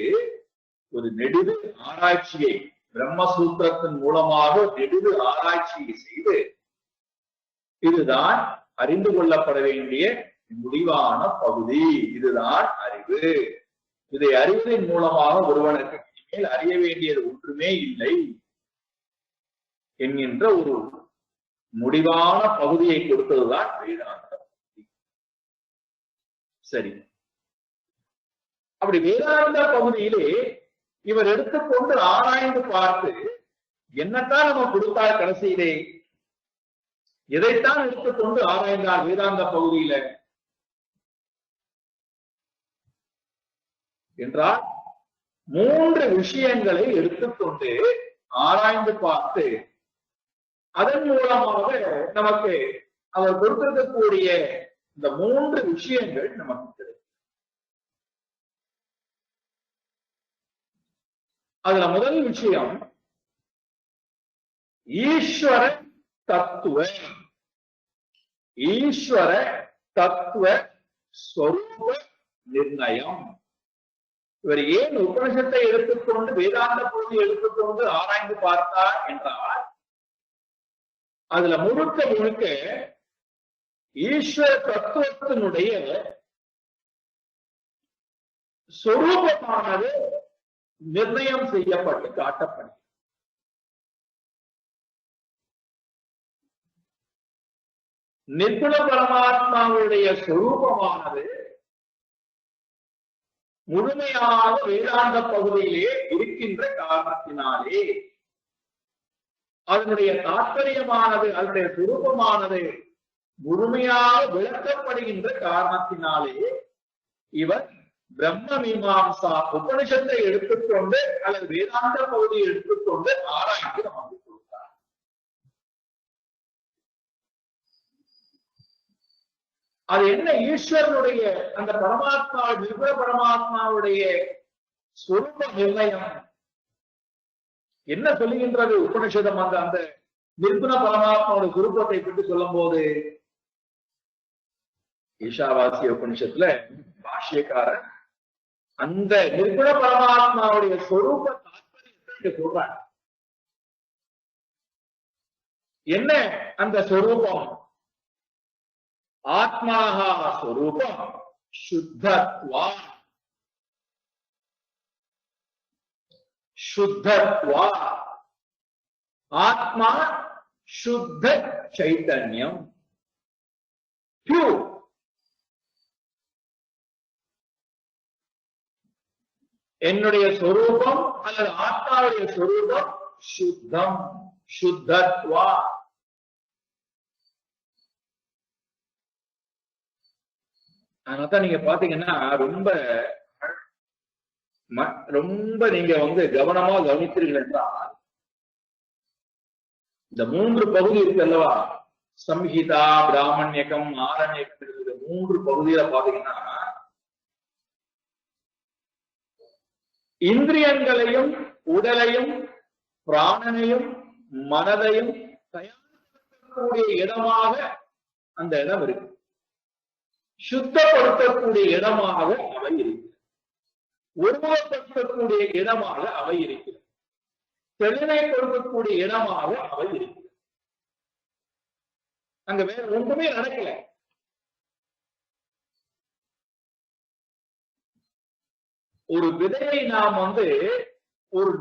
ஒரு நெடுது ஆராய்ச்சியை, பிரம்மசூத்திரத்தின் மூலமாக நெடுது ஆராய்ச்சியை செய்து இதுதான் அறிந்து கொள்ளப்பட வேண்டிய முடிவான பகுதி, இதுதான் அறிவு, இதை அறிவதன் மூலமாக ஒருவனுக்கு மேல் அறிய வேண்டியது ஒன்றுமே இல்லை என்கின்ற ஒரு முடிவான பகுதியை கொடுத்ததுதான் வேதாந்தம். சரி, அப்படி வேதாந்த பகுதியிலே இவர் எடுத்துக்கொண்டு ஆராய்ந்து பார்த்து என்னத்தான் நம்ம கொடுத்தார் கடைசியிலே? எதைத்தான் எடுத்துக்கொண்டு ஆராய்ந்தார் வேதாந்த பகுதியில என்றால் 3 விஷயங்களை எடுத்துக்கொண்டு ஆராய்ந்து பார்த்து அதன் மூலமாக நமக்கு அவர் கொடுத்திருக்கக்கூடிய இந்த 3 விஷயங்கள் நமக்கு கிடைக்கும். அதுல முதல் விஷயம் ஈஸ்வர தத்துவ, ஈஸ்வர தத்துவ ஸ்வரூப நிர்ணயம். இவர் ஏன் உபனிஷத்தை எடுத்துக்கொண்டு வேதாந்த பகுதியை எடுத்துக்கொண்டு ஆராய்ந்து பார்த்தார் என்றால் அதுல முழுக்க முழுக்க ஈஸ்வர தத்துவத்தினுடைய சொரூபமானது நிர்ணயம் செய்யப்பட்டு காட்டப்படும். நிர்குண பரமாத்மாவுடைய சொரூபமானது முழுமையாக வேதாந்த பகுதியிலே இருக்கின்ற காரணத்தினாலே அதனுடைய தாற்பயமானது, அதனுடைய சுரூபமானது முழுமையாக விளக்கப்படுகின்ற காரணத்தினாலே இவர் பிரம்ம மீமாம்சா உபனிஷத்தை எடுத்துக்கொண்டு அல்லது வேதாந்த பகுதியை எடுத்துக்கொண்டு ஆராய்ச்சி நமக்கு கொடுத்தார். அது என்ன? ஈஸ்வரனுடைய அந்த பரமாத்மா, நிர்குண பரமாத்மாவுடைய சொரூப நிர்ணயம் என்ன சொல்லுகின்றது உபனிஷதம்? அந்த நிர்குண பரமாத்மாவுடைய சுரூபத்தை பற்றி சொல்லும் போது ஈஷாவாசிய உபனிஷத்துல பாஷ்யக்காரன் அந்த நிர்குண பரமாத்மாவுடைய சொரூப தாத்பரியத்தை சொல்றாங்க. என்ன அந்த சொரூபம்? ஆத்மாஹா சொரூபம் சுத்தத்வா. சுத்தத்வா ஆத்மா சுத்த சைத்தன்யம், பியூர். என்னுடைய சொரூபம் அல்லது ஆத்மாவுடைய சொரூபம் சுத்தம், சுத்தத்வா. அதனால்தான் நீங்க பாத்தீங்கன்னா ரொம்ப ரொம்ப நீங்க கவனமா கவனித்தீர்கள் என்றால் இந்த 3 பகுதி இருக்கு அல்லவா, சம்ஹிதா, பிராமணியகம், ஆரண்யகம், 3 பகுதியில பாத்தீங்கன்னா இந்திரியங்களையும் உடலையும் பிராணனையும் மனதையும் தயாரிக்கக்கூடிய இடமாக அந்த இடம் இருக்கு. சுத்தப்படுத்தக்கூடிய இடமாக அவை இருக்கிறது. ஒருமுகப்படுத்தக்கூடிய இடமாக அவை இருக்கிறது. தெளிவை கொடுக்கக்கூடிய இடமாக அவை இருக்கிறது. அங்க வேற ஒன்றுமே நடக்கல. ஒரு விதையை நாம் ஒரு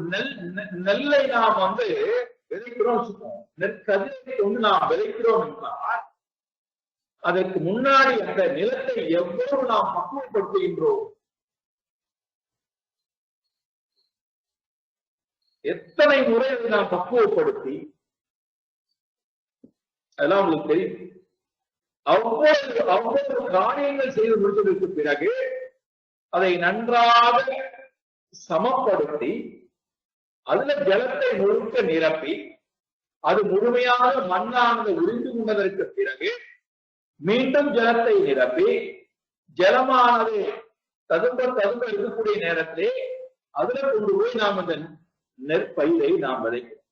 நெல்லை நாம் விதைக்கிறோம் வச்சுக்கோம். நெற்கதிரை நாம் விதைக்கிறோம் என்றால் அதற்கு முன்னாடி அந்த நிலத்தை எவ்வளவு நாம் பக்குவப்படுத்துகின்றோம், எத்தனை முறை அதை நாம் பக்குவப்படுத்தி, அதெல்லாம் உங்களுக்கு தெரியும். அவ்வளவு காரியங்கள் செய்து முடித்ததற்கு பிறகு அதை நன்றாக சமப்படுத்தி அதுல ஜலத்தை முழுக்க நிரப்பி அது முழுமையாக மண்ணானது உறிந்து கொண்டதற்கு பிறகு மீண்டும் ஜலத்தை நிரப்பி ஜலமானது ததும்ப இருக்கக்கூடிய நேரத்திலே அதுல கொண்டு போய் நாம் அந்த நெற்பயிரை நாம் விதைக்கிறோம்.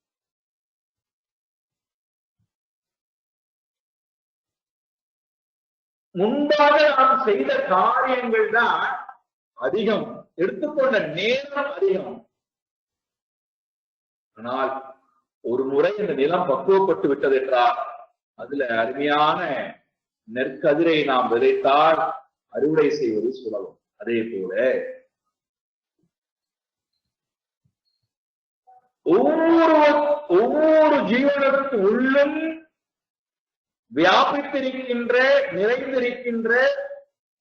முன்பாக நாம் செய்த காரியங்கள் தான் அதிகம், எடுத்துக்கொண்ட நேரம் அதிகம். ஆனால் ஒரு முறை இந்த நிலம் பக்குவப்பட்டு விட்டது என்றால் அதுல அருமையான நெற்கதிரை நாம் விதைத்தால் அறுவடை செய்வது சுலபம். அதே போல ஒவ்வொரு ஜீவனுக்கு உள்ளும் வியாபித்திருக்கின்ற நிறைந்திருக்கின்ற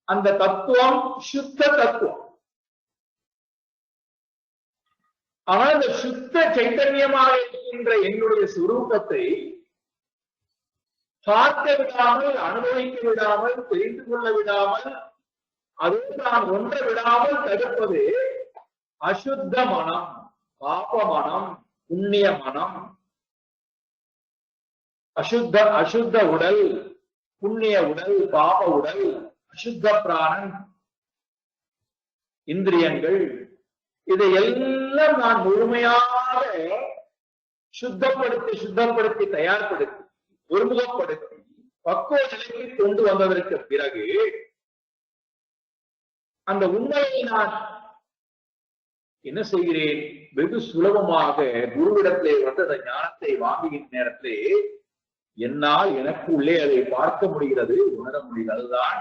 அந்த தத்துவம் சுத்த தத்துவம். ஆனால் அந்த சுத்த சைத்தன்யமாக இருக்கின்ற என்னுடைய சுரூபத்தை பார்க்க விடாமல், அனுபவிக்க விடாமல், தெரிந்து கொள்ள விடாமல், அதோடு நான் ஒன்ற விடாமல் தடுப்பது அசுத்த மனம், பாப மனம், புண்ணிய மனம். அசுத்த உடல், புண்ணிய உடல், பாப உடல், அசுத்த பிராணன், இந்திரியங்கள், இதையெல்லாம் நான் முழுமையாக சுத்தப்படுத்தி தயார்படுத்தி ஒருமுகப்படுத்தி பக்குவ நிலைக்கு கொண்டு வந்ததற்கு பிறகு அந்த உண்மையை நான் என்ன செய்கிறேன்? வெகு சுலபமாக குருவிடத்திலே அந்த ஞானத்தை வாங்குகின்ற நேரத்திலே என்னால் எனக்கு உள்ளே அதை பார்க்க முடிகிறது, உணர முடிகிறது. அதுதான்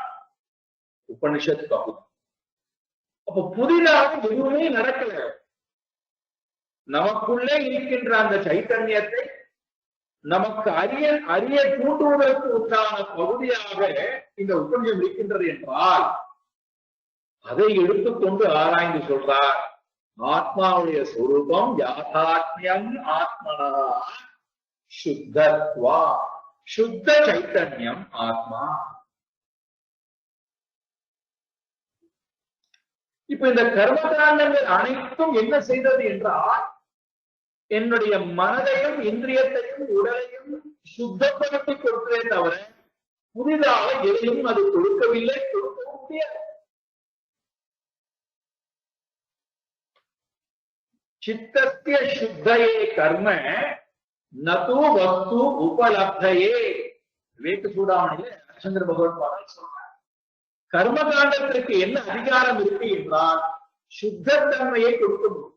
உபனிஷத் பகுதி. அப்ப புதிதாக எதுவுமே நடக்கல. நமக்குள்ளே இருக்கின்ற அந்த சைத்தன்யத்தை நமக்கு அறிய தூண்டுவதற்கு உண்டான பகுதியாக இந்த உபநிஷம் இருக்கின்றது என்றால் அதை எடுத்துக்கொண்டு ஆராய்ந்து சொல்றார். ஆத்மாவுடைய சொரூபம் யாதாத்மியம் ஆத்மனா சுத்தத்வா, சுத்த சைத்தன்யம் ஆத்மா. இப்ப இந்த கர்மகாண்டங்கள் அனைத்தும் என்ன செய்தது என்றால் என்னுடைய மனதையும் இந்திரியத்தையும் உடலையும் சுத்தப்படுத்தி கொடுத்ததே தவிர புதிதாக எதையும் அது கொடுக்கவில்லை, கொடுக்க முடியாது. சித்தத்திய சுத்தையே கர்ம நது வஸ்து உபலப்தையே. விவேக சூடாமணியில சந்திர பகவத் பாடல் சொல்றார். கர்மகாண்டத்திற்கு என்ன அதிகாரம் இருக்கு என்றால் சுத்தத்தன்மையை கொடுக்க முடியும்,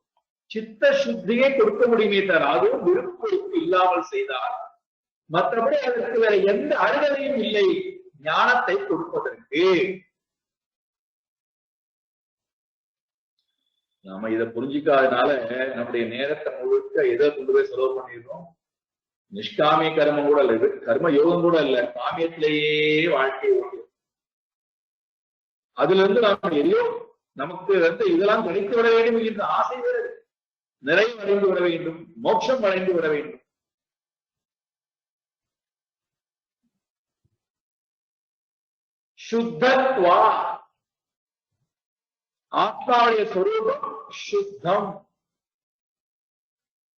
சித்த சுத்தியை கொடுக்க முடியுமே தவிர அதுவும் விருப்பு இல்லாமல் செய்தார். மற்றபடி அதற்கு வேற எந்த அருகதையும் இல்லை ஞானத்தை கொடுப்பதற்கு. நாம இதை புரிஞ்சிக்காதனால நம்முடைய நேரத்தை முழுக்க எதை கொண்டு போய் செலவு பண்ணிடுறோம். நிஷ்காமிய கர்மம் கூட இல்ல, கர்ம யோகம் கூட இல்ல, காமியத்திலேயே வாழ்க்கையை ஓடும். அதுல இருந்து நாம் எதையோ நமக்கு இதெல்லாம் கிடைத்து விட வேண்டும் என்கின்ற ஆசை வருது, நிறைவு அடைந்து விட வேண்டும், மோட்சம் அடைந்து விட வேண்டும். சுத்தத்வா, ஆத்மாவுடைய சொரூபம் சுத்தம்.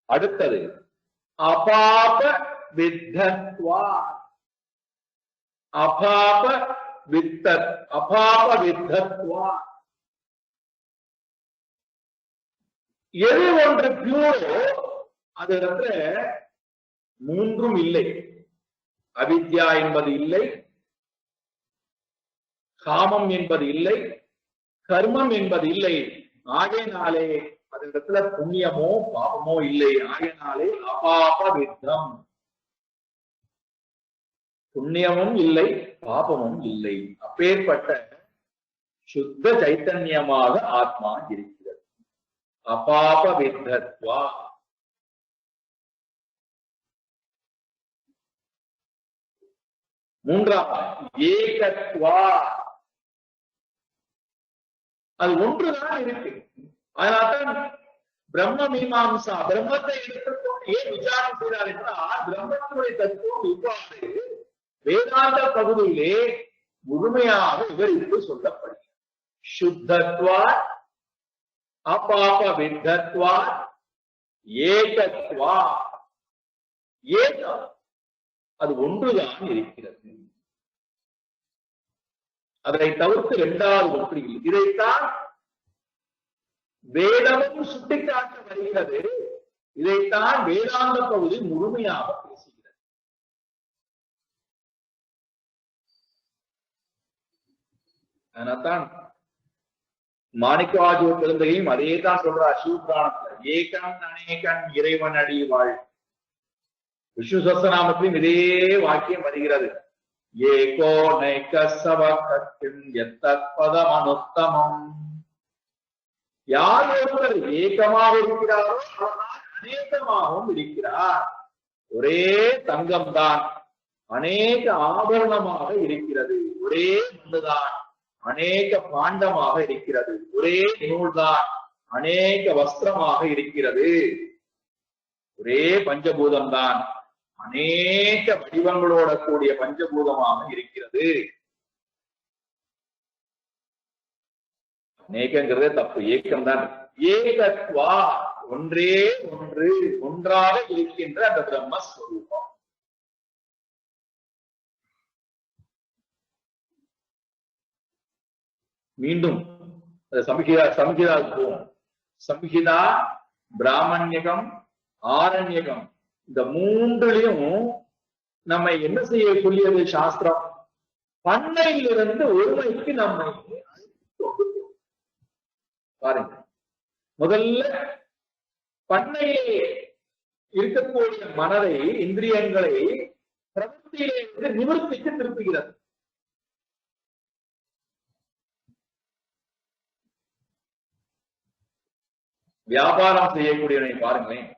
அடுத்தது அபாப வித்தத்வா, அபாப வித்தத், அபாப வித்தத்வா. எது ஒன்று பியூரோ அது மூன்றும் இல்லை. அவித்யா என்பது இல்லை, காமம் என்பது இல்லை, கர்மம் என்பது இல்லை. ஆகையினாலே அதனிடத்துல புண்ணியமோ பாபமோ இல்லை. ஆகையினாலே அபாப வித்தம், புண்ணியமும் இல்லை பாபமும் இல்லை. அப்பேற்பட்ட சுத்த சைத்தன்யமாக ஆத்மா இருக்கிறது. அபாப வித்தத்வா. மூன்றாவது ஏகத்வா, அது ஒன்றுதான் இருக்கு. அதனால்தான் பிரம்ம மீமாம்சா பிரம்மத்தை எடுத்துக்கொண்டு ஏன் விசாரம் செய்தார் என்றால் பிரம்மத்தினுடைய தத்துவம் இவ்வாறு வேதாந்த பகுதியிலே முழுமையாக விவரித்து சொல்லப்படுகிறது. சுத்தத்வா, அபாப வித்தத்வா, ஏகத்வா. ஏகம் அது ஒன்றுதான் இருக்கிறது. அதை தவிர்த்து இரண்டாவது ஒன்று இல்லை. இதைத்தான் வேதமும் சுட்டிக்காட்ட வருகிறது. இதைத்தான் வேதாந்த பகுதி முழுமையாக பேசுகிறது. அதனால்தான் மாணிக்கவாஜூர் பெருந்தகையும் அதே தான் சொல்றார் சிவபுராணத்துல. ஏகன் அநேகன் இறைவன் அடி வாழ். விஷ்ணு சஹஸ்ரநாமத்திலும் இதே வாக்கியம் வருகிறது. ஏகோ நைக சவகத்தின் எத்தற்பதம் அனுத்தமம். யார் ஒருவர் ஏகமாக இருக்கிறாரோ அவர்தான் அநேகமாகவும் இருக்கிறார். ஒரே தங்கம் தான் அநேக ஆபரணமாக இருக்கிறது. ஒரே மண்ணுதான் அநேக பாண்டமாக இருக்கிறது. ஒரே நூல்தான் அநேக வஸ்திரமாக இருக்கிறது. ஒரே பஞ்சபூதம் தான் அநேக வடிவங்களோட கூடிய பஞ்சபூதமாக இருக்கிறது. அநேகங்கிறதே தப்பு, ஏக்கம் தான். ஏகத்வா, ஒன்றே ஒன்று, ஒன்றாக இருக்கின்ற அந்த பிரம்மஸ்வரூபம். மீண்டும் சம்ஹிதா போவோம். சம்ஹிதா, பிராமணியகம், ஆரண்யகம், இந்த மூன்றுலையும் நம்ம என்ன செய்ய சொல்லியது சாஸ்திரம்? பண்ணையிலிருந்து ஒருமைக்கு நம்மை பாருங்க. முதல்ல பண்ணையிலே இருக்கக்கூடிய மனதை, இந்திரியங்களை பிரவೃத்தியிலே நிவர்த்திக்கு திருப்புகிறது. வியாபாரம் செய்யக்கூடியவனை பாருங்களேன்.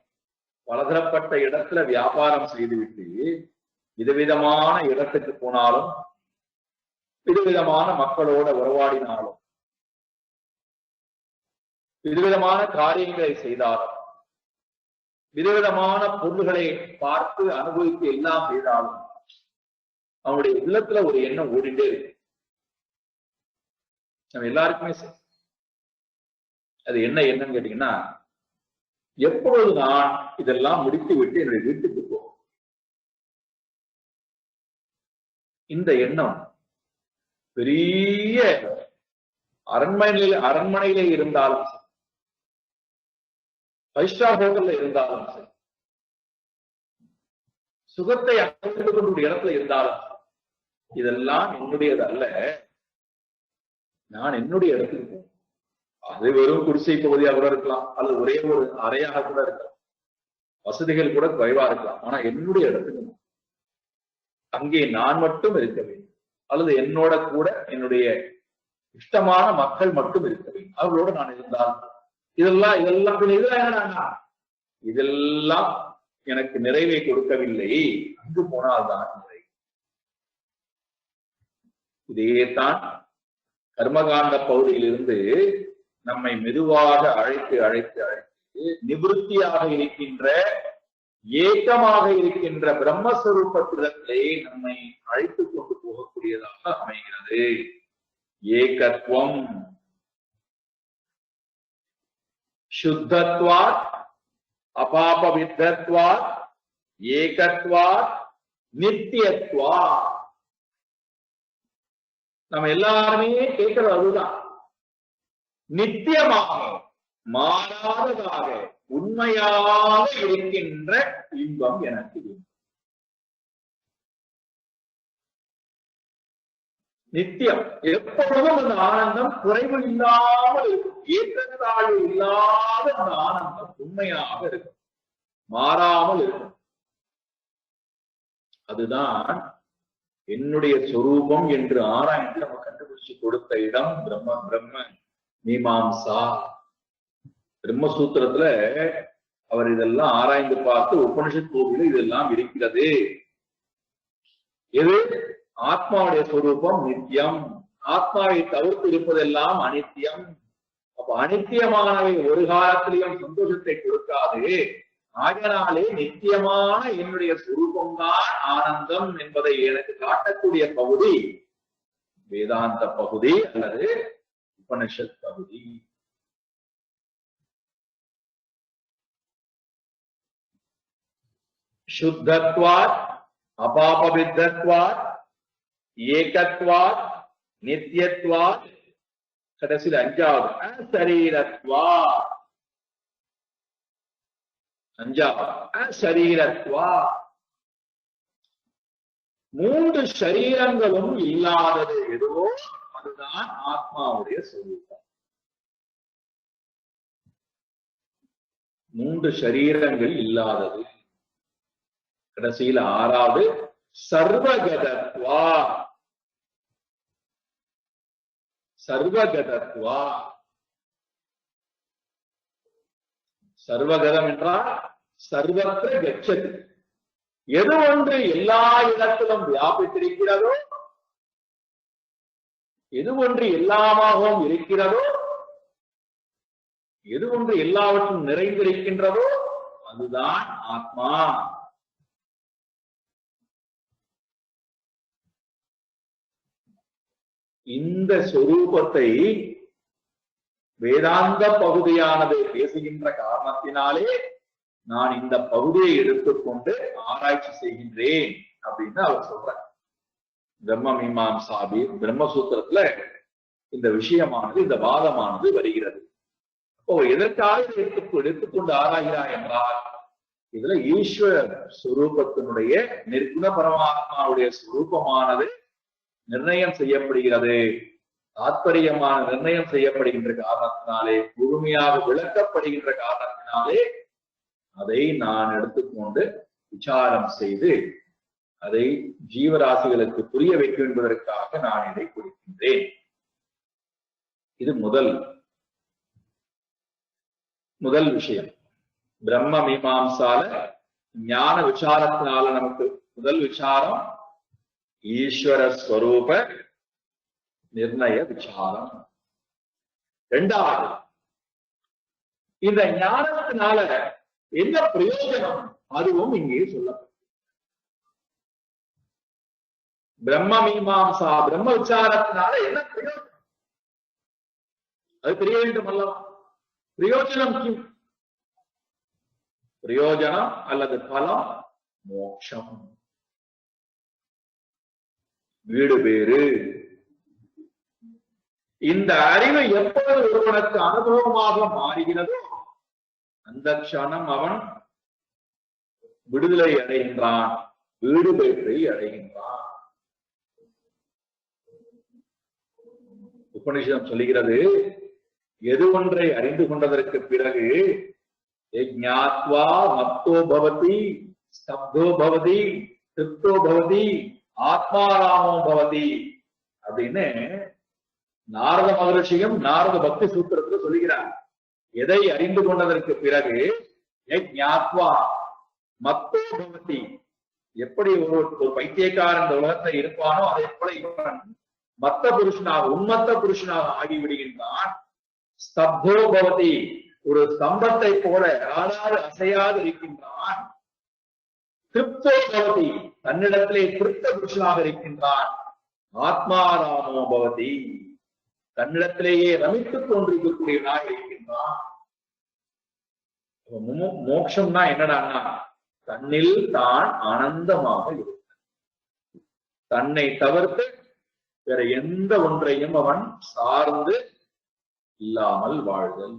பலதரப்பட்ட இடத்துல வியாபாரம் செய்துவிட்டு விதவிதமான இடத்துக்கு போனாலும், விதவிதமான மக்களோட உறவாடினாலும், விதவிதமான காரியங்களை செய்தாலும், விதவிதமான பொருள்களை பார்த்து அனுபவித்து எல்லாம் செய்தாலும் அவனுடைய உள்ளத்துல ஒரு எண்ணம் ஓடிண்டே இருக்கு. நம்ம எல்லாருக்குமே அது என்ன எண்ணம் கேட்டீங்கன்னா, எப்பொழுது நான் இதெல்லாம் முடித்து விட்டு என்னுடைய வீட்டுக்கு போகும். இந்த எண்ணம் பெரிய அரண்மனையிலே இருந்தாலும் சரி, 5 ஸ்டார் ஹோட்டல்ல இருந்தாலும் சரி, சுகத்தை அனுபவிக்கக்கூடிய இடத்துல இருந்தாலும் இதெல்லாம் என்னுடையது அல்ல. நான் என்னுடைய இடத்துக்கு போகணும். அது வெறும் குடிசை பகுதியாக கூட இருக்கலாம், அல்லது ஒரே ஒரு அறையாக கூட இருக்கலாம், வசதிகள் கூட குறைவா இருக்கலாம். ஆனா என்னுடைய இடத்துக்கு அங்கே நான் மட்டும் இருக்க வேண்டும், அல்லது என்னோட கூட என்னுடைய இஷ்டமான மக்கள் மட்டும் இருக்க வேண்டும். அவர்களோடு நான் இருந்தால் இதெல்லாம் என்னடா, இதெல்லாம் எனக்கு நிறைவை கொடுக்கவில்லை. அங்கு போனால்தான் நிறை. இதேதான் கர்மகாண்ட பகுதியிலிருந்து நம்மை மெதுவாக அழைத்து அழைத்து அழைத்து நிவிருத்தியாக இருக்கின்ற, ஏக்கமாக இருக்கின்ற பிரம்மஸ்வரூபத்திலே நம்மை அழைத்து கொண்டு போகக்கூடியதாக அமைகிறது. ஏகத்துவம், சுத்தத்வாத், அபாபவித்தத்வாத், ஏகத்வாத், நித்தியத்வாத். நம்ம எல்லாருமே கேட்கிறது அதுதான். நித்தியமாக, மாறாததாக, உண்மையாக இருக்கின்ற இன்பம் எனக்கு வேண்டும். நித்தியம், எப்பொழுதும் அந்த ஆனந்தம் குறைவு இல்லாமல் இருக்கும். ஏற்றத்தாழ்வு இல்லாத அந்த ஆனந்தம் உண்மையாக இருக்கும், மாறாமல் இருக்கும். அதுதான் என்னுடைய சொரூபம் என்று ஆராய்ந்து நம்ம கண்டுபிடிச்சு கொடுத்த இடம் பிரம்ம மீமாம்சா. பிரம்மசூத்திரத்துல அவர் இதெல்லாம் ஆராய்ந்து பார்த்து உபனிஷத் கோவில இதெல்லாம் இருக்கிறது. எது? ஆத்மாவுடைய சொரூபம் நித்தியம், ஆத்மாவை தவிர்த்து இருப்பதெல்லாம் அனித்தியம். அப்ப அனித்தியமானவை ஒரு காலத்திலையும் சந்தோஷத்தை கொடுக்காது. ஆகையினாலே நித்தியமான என்னுடைய சுரூபம்தான் ஆனந்தம் என்பதை எனக்கு காட்டக்கூடிய பகுதி வேதாந்த பகுதி அல்லது உபனிஷத் பகுதி. சுத்தத்வாத், அபாபவித்தத்வாத், ஏகத்வாத், நித்தியத்வாத், கடைசியில் அஞ்சாவது அசரீரத்வாத். அஞ்சாவது அசரீரத்வாத். மூன்று சரீரங்களும் இல்லாதது எதுவோ அதுதான் ஆத்மாவுடைய சொரூபம். மூன்று சரீரங்கள் இல்லாதது. கடைசியில் ஆறாவது சர்வகதத்வா. சர்வகதத்வா, சர்வகதம் என்றால் சர்வத்திர கச்சதி. எது ஒன்று எல்லா இடத்திலும் வியாபித்திருக்கிறதோ, எது ஒன்று எல்லாமாகவும் இருக்கிறதோ, எது ஒன்று எல்லாவற்றும் நிறைந்திருக்கின்றதோ அதுதான் ஆத்மா. இந்த சொரூபத்தை வேதாந்த பகுதியானது பேசுகின்ற காரணத்தினாலே நான் இந்த பகுதியை எடுத்துக்கொண்டு ஆராய்ச்சி செய்கின்றேன் அப்படின்னு அவர் சொல்றார். பிரம்ம மீமாம்சாபி பிரம்மசூத்திரத்துல இந்த விஷயமானது, இந்த வாதமானது வருகிறது. அப்போ எதற்காக எடுத்துக்கொண்டு ஆராய்கிறார் என்றால், இதுல ஈஸ்வர சுரூபத்தினுடைய நிர்குண பரமாத்மாவுடைய சுரூபமானது நிர்ணயம் செய்யப்படுகிறது. தாத்பரியமான நிர்ணயம் செய்யப்படுகின்ற காரணத்தினாலே, முழுமையாக விளக்கப்படுகின்ற காரணத்தினாலே அதை நான் எடுத்துக்கொண்டு விசாரம் செய்து அதை ஜீவராசிகளுக்கு புரிய வைக்கும் என்பதற்காக நான் இதை குறிக்கின்றேன். இது முதல் விஷயம். பிரம்ம மீமாம்சால ஞான விசாரத்தினால நமக்கு முதல் விசாரம் ஈஸ்வர ஸ்வரூப நிர்ணய விசாரம். இரண்டாவது, இந்த ஞானத்தினால என்ன பிரயோஜனம், அதுவும் இங்கே சொல்லப்படும். பிரம்ம மீமாம்சா பிரம்ம விசாரத்தினால என்ன பிரயோஜனம், அது தெரிய வேண்டும் அல்லவா? பிரயோஜனம் பிரயோஜனம் அல்லது பலம் மோட்சம், வீடு பேரு. இந்த அறிவு எப்பொழுது ஒருவனுக்கு அனுபவமாக மாறுகிறதோ அந்த க்ஷணம் அவன் விடுதலை அடைகின்றான், வீடு பேற்றை அடைகின்றான். உபனிஷதம் சொல்லுகிறது, எது ஒன்றை அறிந்து கொண்டதற்கு பிறகு ஞாத்வா மத்தோ பவதி, ஸ்தப்தோ பவதி, திருப்தோ பவதி, ஆத்மாராமோ பவதி அப்படின்னு நாரத மகரிஷியும் நாரத பக்தி சூத்திரத்துல சொல்லுகிறார். எதை அறிந்து கொண்டதற்கு பிறகு ஞாத்வா மத்தோ பவதி, எப்படி ஒரு பைத்தியக்காரன் இந்த உலகத்தை இருப்பானோ அதே போல இவன் மத்த புருஷனாக உன்மத்த புருஷனாக ஆகிவிடுகின்றான். ஸ்தப்தோ பவதி, ஒரு ஸ்தம்பத்தை போல ஆடாது அசையாது இருக்கின்றான். திருப்தோ பவதி, தன்னிடத்திலே திருப்த புருஷனாக இருக்கின்றான். ஆத்மாராமோ பவதி, தன்னிடத்திலேயே ரமித்துக் கொண்டிருக்கக்கூடியவனாக இருக்கின்றான். மோட்சம்னா என்னடான்னா, தன்னில் தான் ஆனந்தமாக இருக்க, தன்னை தவிர்த்து வேற எந்த ஒன்றையும் அவன் சார்ந்து இல்லாமல் வாழ்தல்.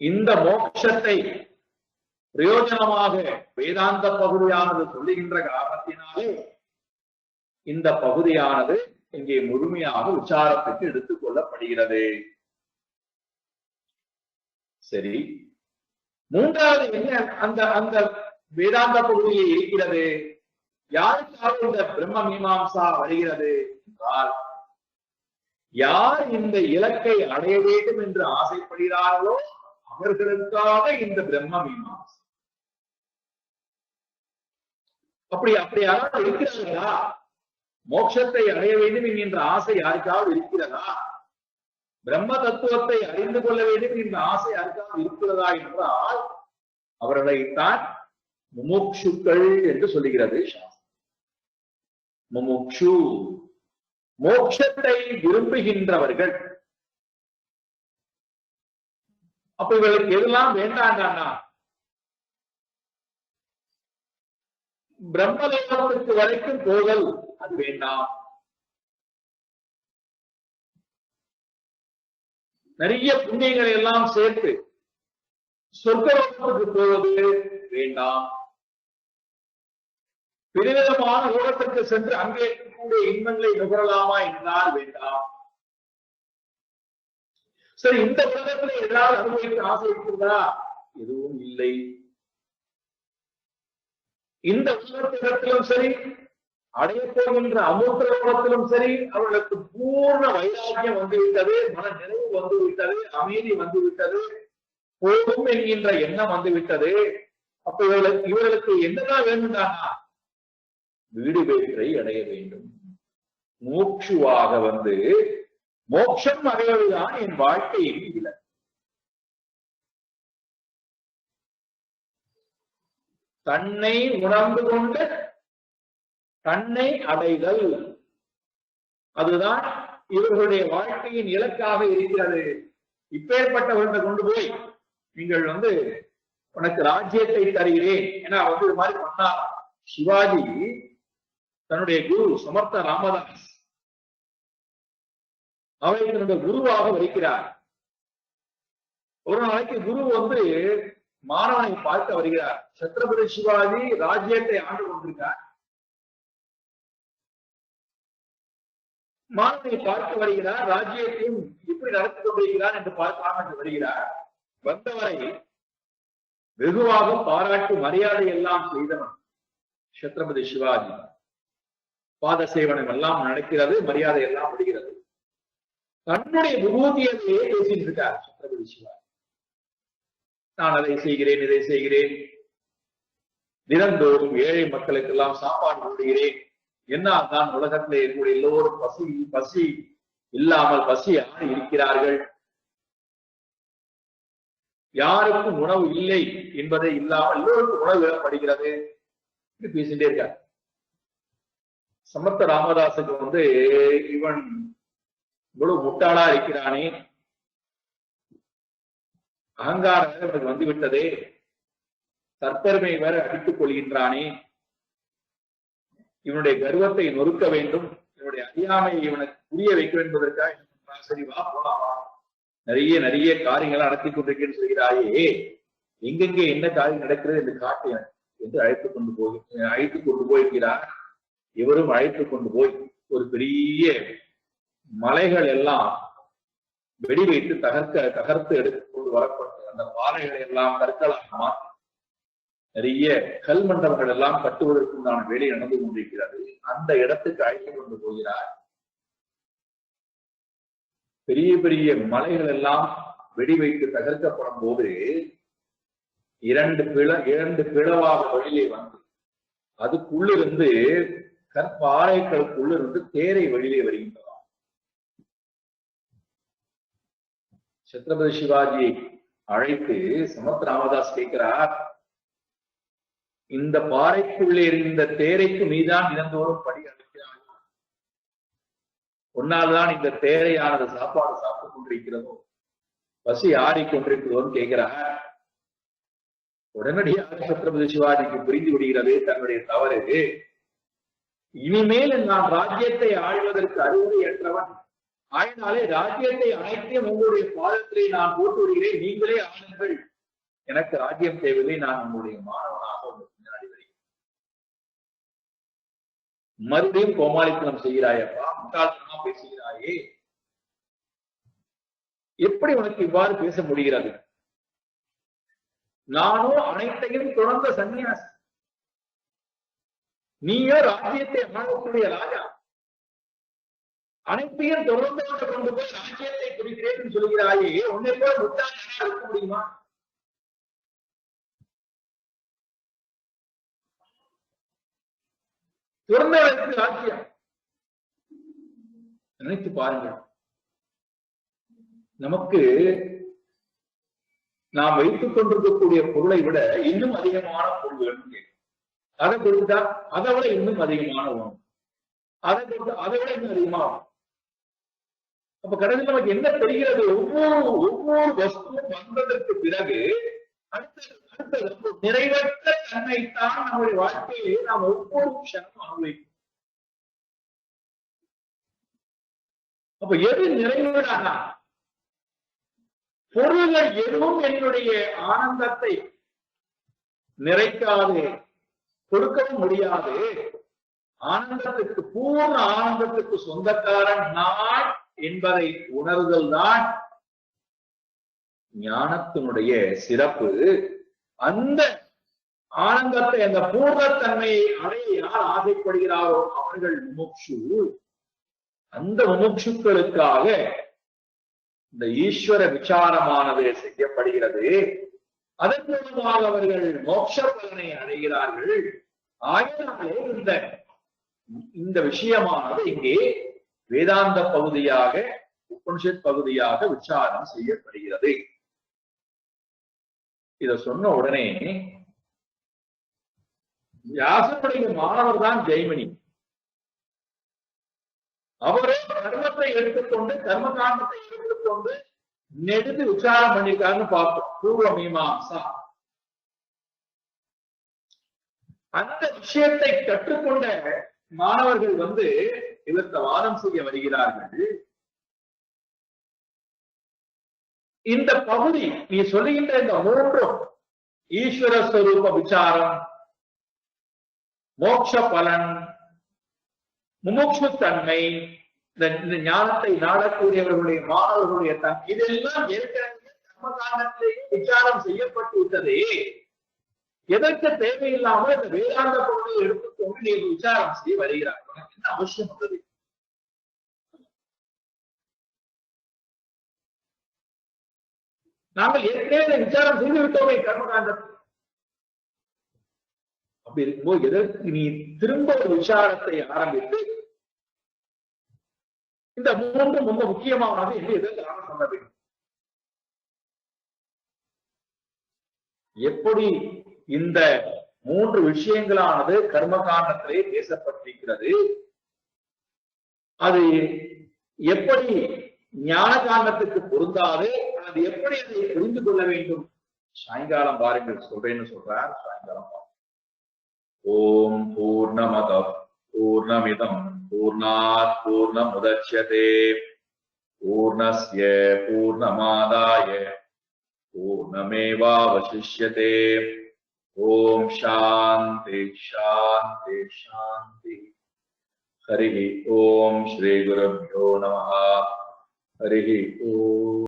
இந்த மோட்சத்தை பிரயோஜனமாக வேதாந்த பகுதியானது சொல்லுகின்ற காரணத்தினாலே இந்த பகுதியானது இங்கே முழுமையாக விசாரத்துக்கு எடுத்துக் கொள்ளப்படுகிறது. சரி, மூன்றாவது என்ன அந்த அந்த வேதாந்த பகுதியில் இருக்கிறது? யாருக்காக இந்த பிரம்ம மீமாம்சா வருகிறது என்றால், யார் இந்த இலக்கை அடைய வேண்டும் என்று ஆசைப்படுகிறார்களோ அவர்களுக்காக இந்த பிரம்ம மீமாம்சா. அப்படி யாராவது இருக்கிறார்களா? மோட்சத்தை அடைய வேண்டும் என்கின்ற ஆசை யாருக்காவது இருக்கிறதா? பிரம்ம தத்துவத்தை அறிந்து கொள்ள வேண்டும் என்ற ஆசை யாருக்காவது இருக்கிறதா என்றால் அவர்களைத்தான் முமுக்ஷுக்கள் என்று சொல்லுகிறது சாஸ்திரம். முமுக்ஷு, மோட்சத்தை விரும்புகின்றவர்கள். அப்ப இவர்களுக்கு எதெல்லாம் வேண்டாண்டானா, பிரம்மலோகத்துக்கு வரைக்கும் போதல் அது வேண்டாம். நிறைய புண்ணியங்களை எல்லாம் சேர்த்து சொர்க்கலோகத்துக்கு போவது வேண்டாம். பெருவிதமான லோகத்திற்கு சென்று அங்கே இருக்கக்கூடிய இன்பங்களை நுகரலாமா என்றால் வேண்டாம். சரி, இந்த உலகத்துல ஏதாவது அனுபவிக்க ஆசை இருக்கிறதா? எதுவும் இல்லை. இந்த உலகத்திலும் சரி, அடைய போகின்ற அமூர்த்த லோகத்திலும் சரி, அவர்களுக்கு பூர்ண வைராக்கியம் வந்துவிட்டது, மன நிறைவு வந்துவிட்டது, அமைதி வந்துவிட்டது, போதும் என்கின்ற எண்ணம் வந்துவிட்டது. அப்ப இவர்களுக்கு என்னதான் வேண்டும்தானா? வீடு பேற்றை அடைய வேண்டும். மோட்சுவாக வந்து மோட்சம் அடைவதுதான் என் வாழ்க்கையில் இல்லை. தன்னை உணர்ந்து கொண்டு தன்னை அடைதல், அதுதான் இவர்களுடைய வாழ்க்கையின் இலக்காக இருக்கிறது. இப்பேற்பட்டவர்களை கொண்டு போய் நீங்கள் வந்து உனக்கு ராஜ்யத்தை தருகிறேன் ஏன்னா வந்து இது மாதிரி பண்ணா. சிவாஜி தன்னுடைய குரு சமர்த்த ராமதாஸ் அவரை தன்னுடைய குருவாக வைக்கிறார். ஒரு நாளைக்கு குரு வந்து மாணவனை பார்க்க வருகிறார். சத்ரபதி சிவாஜி ராஜ்யத்தை ஆண்டு கொண்டிருக்கார். மாணவனை பார்க்க வருகிறார். ராஜ்யத்தையும் எப்படி நடத்தி கொண்டிருக்கிறார் என்று பார்க்கலாம் என்று வருகிறார். வந்தவரை வெகுவாக பாராட்டு மரியாதை எல்லாம் செய்தவன் சத்ரபதி சிவாஜி. பாத சேவனம் எல்லாம் நடக்கிறது, மரியாதை எல்லாம் முடிகிறது. தன்னுடைய விபூதியையே பேசிட்டு இருக்கார் சத்ரபதி சிவாஜி. நான் அதை செய்கிறேன், இதை செய்கிறேன், தினந்தோறும் ஏழை மக்களுக்கு எல்லாம் சாப்பாடு கொடுக்கிறேன். என்ன தான் உலகத்திலே இருக்கக்கூடிய எல்லோரும் பசி இல்லாமல் பசியாக இருக்கிறார்கள். யாருக்கும் உணவு இல்லை என்பதை இல்லாமல் எல்லோருக்கும் உணவு விடப்படுகிறது. பேசிட்டே இருக்கார். சமர்த்த ராமதாசுக்கு வந்து இவன் இவ்வளவு முட்டாளா இருக்கிறானே, அகங்காரம் இவனுக்கு வந்து விட்டதே, தற்பெருமை வேற அடித்துக் கொள்கின்றானே, இவனுடைய கர்வத்தை நொறுக்க வேண்டும், இவனுடைய அறியாமையை இவனுக்கு புரிய வைக்க என்பதற்காக சரி வா போலாமா, நிறைய நிறைய காரியங்களை நடத்தி கொண்டிருக்கேன்னு சொல்கிறாயே, எங்கெங்கே என்ன காரியம் நடக்கிறது என்று காட்டு என்று அழைத்து கொண்டு போயிருக்கிறார். இவரும் அழைத்து கொண்டு போய் ஒரு பெரிய மலைகள் எல்லாம் வெடி வைத்து தகர்த்து எடுத்துக்கொண்டு வரப்பட்டு அந்த பாறைகளை எல்லாம் கற்களாக மாற்றி நிறைய கல் மண்டபங்கள் எல்லாம் கட்டுவதற்குண்டான வேலை நடந்து கொண்டிருக்கிறது. அந்த இடத்துக்கு அழைத்து கொண்டு போகிறார். பெரிய பெரிய மலைகள் எல்லாம் வெடி வைத்து தகர்க்கப்படும் போது இரண்டு பிளவாக வெளியே வந்து அதுக்குள்ளிருந்து கற்பாறைகளுக்குள்ளிருந்து தேரை வெளியே வருகின்றன. சத்ரபதி சிவாஜியை அழைத்து சமத் ராமதாஸ் கேட்கிறார், இந்த பாறைக்குள்ளே இருந்த தேரைக்கு மீதான் தினந்தோறும் படி அளிக்கிறார்கள், ஒன்னால்தான் இந்த தேரையானது சாப்பாடு சாப்பிட்டுக் கொண்டிருக்கிறதோ, பசி ஆறிக்கொண்டிருக்கிறதோன்னு கேட்கிறார். உடனடியாக சத்ரபதி சிவாஜிக்கு புரிந்து விடுகிறது தன்னுடைய தவறு. இனிமேல் நான் ராஜ்யத்தை ஆழ்வதற்கு அருகதை ஏற்றவன், ஆயினாலே ராஜ்யத்தை அனைத்தையும் உங்களுடைய பாதத்திலே நான் போட்டு விடுகிறேன், நீங்களே ஆளுங்கள், எனக்கு ராஜ்யம் தேவையில்லை, நான் உங்களுடைய மாணவனாக முன்னாடி வருகிறேன். மறுபடியும் கோமாளித்தனம் செய்கிறாயப்பா, முட்டாள்தனமா பேசுகிறாயே, எப்படி உனக்கு இவ்வாறு பேச முடிகிறது? நானோ அனைத்தையும் தொடர்ந்த சன்னியாசி, நீயோ ராஜ்யத்தை ஆளக்கூடிய ராஜா, அனைத்தையும் தொடர்ந்து கொண்டு போய் ராஜ்யத்தை குறிக்கிறேன் சொல்கிறாயே, உன்னை போல முட்டாள் இருக்க முடியுமா? திறந்தவர்களுக்கு ராஜ்யம். நினைத்து பாருங்கள், நமக்கு நாம் வைத்துக் கொண்டிருக்கக்கூடிய பொருளை விட இன்னும் அதிகமான பொருள் வேணும் கேட்கும். அதை கொடுத்தா அதை விட இன்னும் அதிகமான வேணும், அதை கொடுத்தா அதை விட இன்னும் அதிகமாகும். அப்ப கடைசியில் நமக்கு என்ன தெரிகிறது? ஒவ்வொரு வஸ்துவும் வந்ததற்கு பிறகு அடுத்த நிறைவற்ற தன்மைத்தான் நம்முடைய வாழ்க்கையை நாம் ஒவ்வொரு விஷயமும் அனுபவிக்கும். அப்ப எது நிறைவுடானா? பொருள்கள் எதுவும் என்னுடைய ஆனந்தத்தை நிறைக்காது, கொடுக்கவும் முடியாது. ஆனந்தத்துக்கு, பூர்ண ஆனந்தத்துக்கு சொந்தக்காரன் நான் என்பதை உணர்தல் தான் ஞானத்தினுடைய சிறப்பு. அந்த ஆனந்தத்தை, அந்த பூர்ணத்தன்மையை அடைய யார் ஆசைப்படுகிறாரோ அவர்கள் முமுட்சு. அந்த முமுட்சுக்களுக்காக இந்த ஈஸ்வர விசாரமானது செய்யப்படுகிறது. அதன் மூலமாக அவர்கள் மோட்ச பலனை அடைகிறார்கள். ஆகினாலே இந்த விஷயமானது இங்கே வேதாந்த பகுதியாக, உபனிஷத் பகுதியாக விசாரம் செய்யப்படுகிறது. இத சொன்ன உடனே வியாசனுடைய மாணவர் தான் ஜெய்மினி. அவரே கர்மத்தை எடுத்துக்கொண்டு, கர்ம காண்டத்தை எடுத்துக்கொண்டு நெடுத்து விசாரம் பண்ணிருக்காருன்னு பார்ப்போம். பூர்வ மீமாம்சா. அந்த விஷயத்தை கற்றுக்கொண்ட மாணவர்கள் இதற்கு வாதம் செய்ய வருகிறார்கள். இந்த பகுதி நீ சொல்லுகின்ற இந்த மூன்றும், ஈஸ்வர ஸ்வரூப விசாரம், மோட்ச பலன், முமுட்சு தன்மை, இந்த ஞானத்தை நாடக்கூடியவர்களுடைய மாணவர்களுடைய தன்மை, இதெல்லாம் ஏற்கனவே கர்மகாண்டத்திலேயே விசாரம் செய்யப்பட்டு விட்டதே. எதற்கு தேவையில்லாமல் இந்த வேதாந்த பொருளை எடுத்துக்கொண்டு நீ விசாரம் செய்ய வருகிறார்கள், என்ன அவசியம் உள்ளது? நாங்கள் ஏற்கனவே விசாரம் செய்து விட்டோமே கர்மகாண்டத்தில். அப்படி இருக்கும்போது எதற்கு நீ திரும்ப ஒரு விசாரத்தை ஆரம்பித்து இந்த மூன்றும் ரொம்ப முக்கியமானது என்று எதற்காக சொல்ல வேண்டும்? எப்படி இந்த மூன்று விஷயங்களானது கர்மகாண்டத்திலே பேசப்பட்டிருக்கிறது, அது எப்படி ஞான காண்டத்துக்கு பொருந்தாது, அது எப்படி அதை புரிந்து கொள்ள வேண்டும்? சாயங்காலம் பாருங்கள், சொல்றேன்னு சொல்றார். சாயங்காலம் பாருங்கள். ஓம் பூர்ணமத பூர்ணமிதம் பூர்ணாத் பூர்ணமுதச்யதே பூர்ணஸ்ய பூர்ணமாதாய பூர்ணமேவாவசிஷ்யதே. ஓம் சாந்தி சாந்தி சாந்தி. ஹரிஹி ஓம் ஸ்ரீ குருப்யோ நமஹ. ஹரிஹி ஓம்.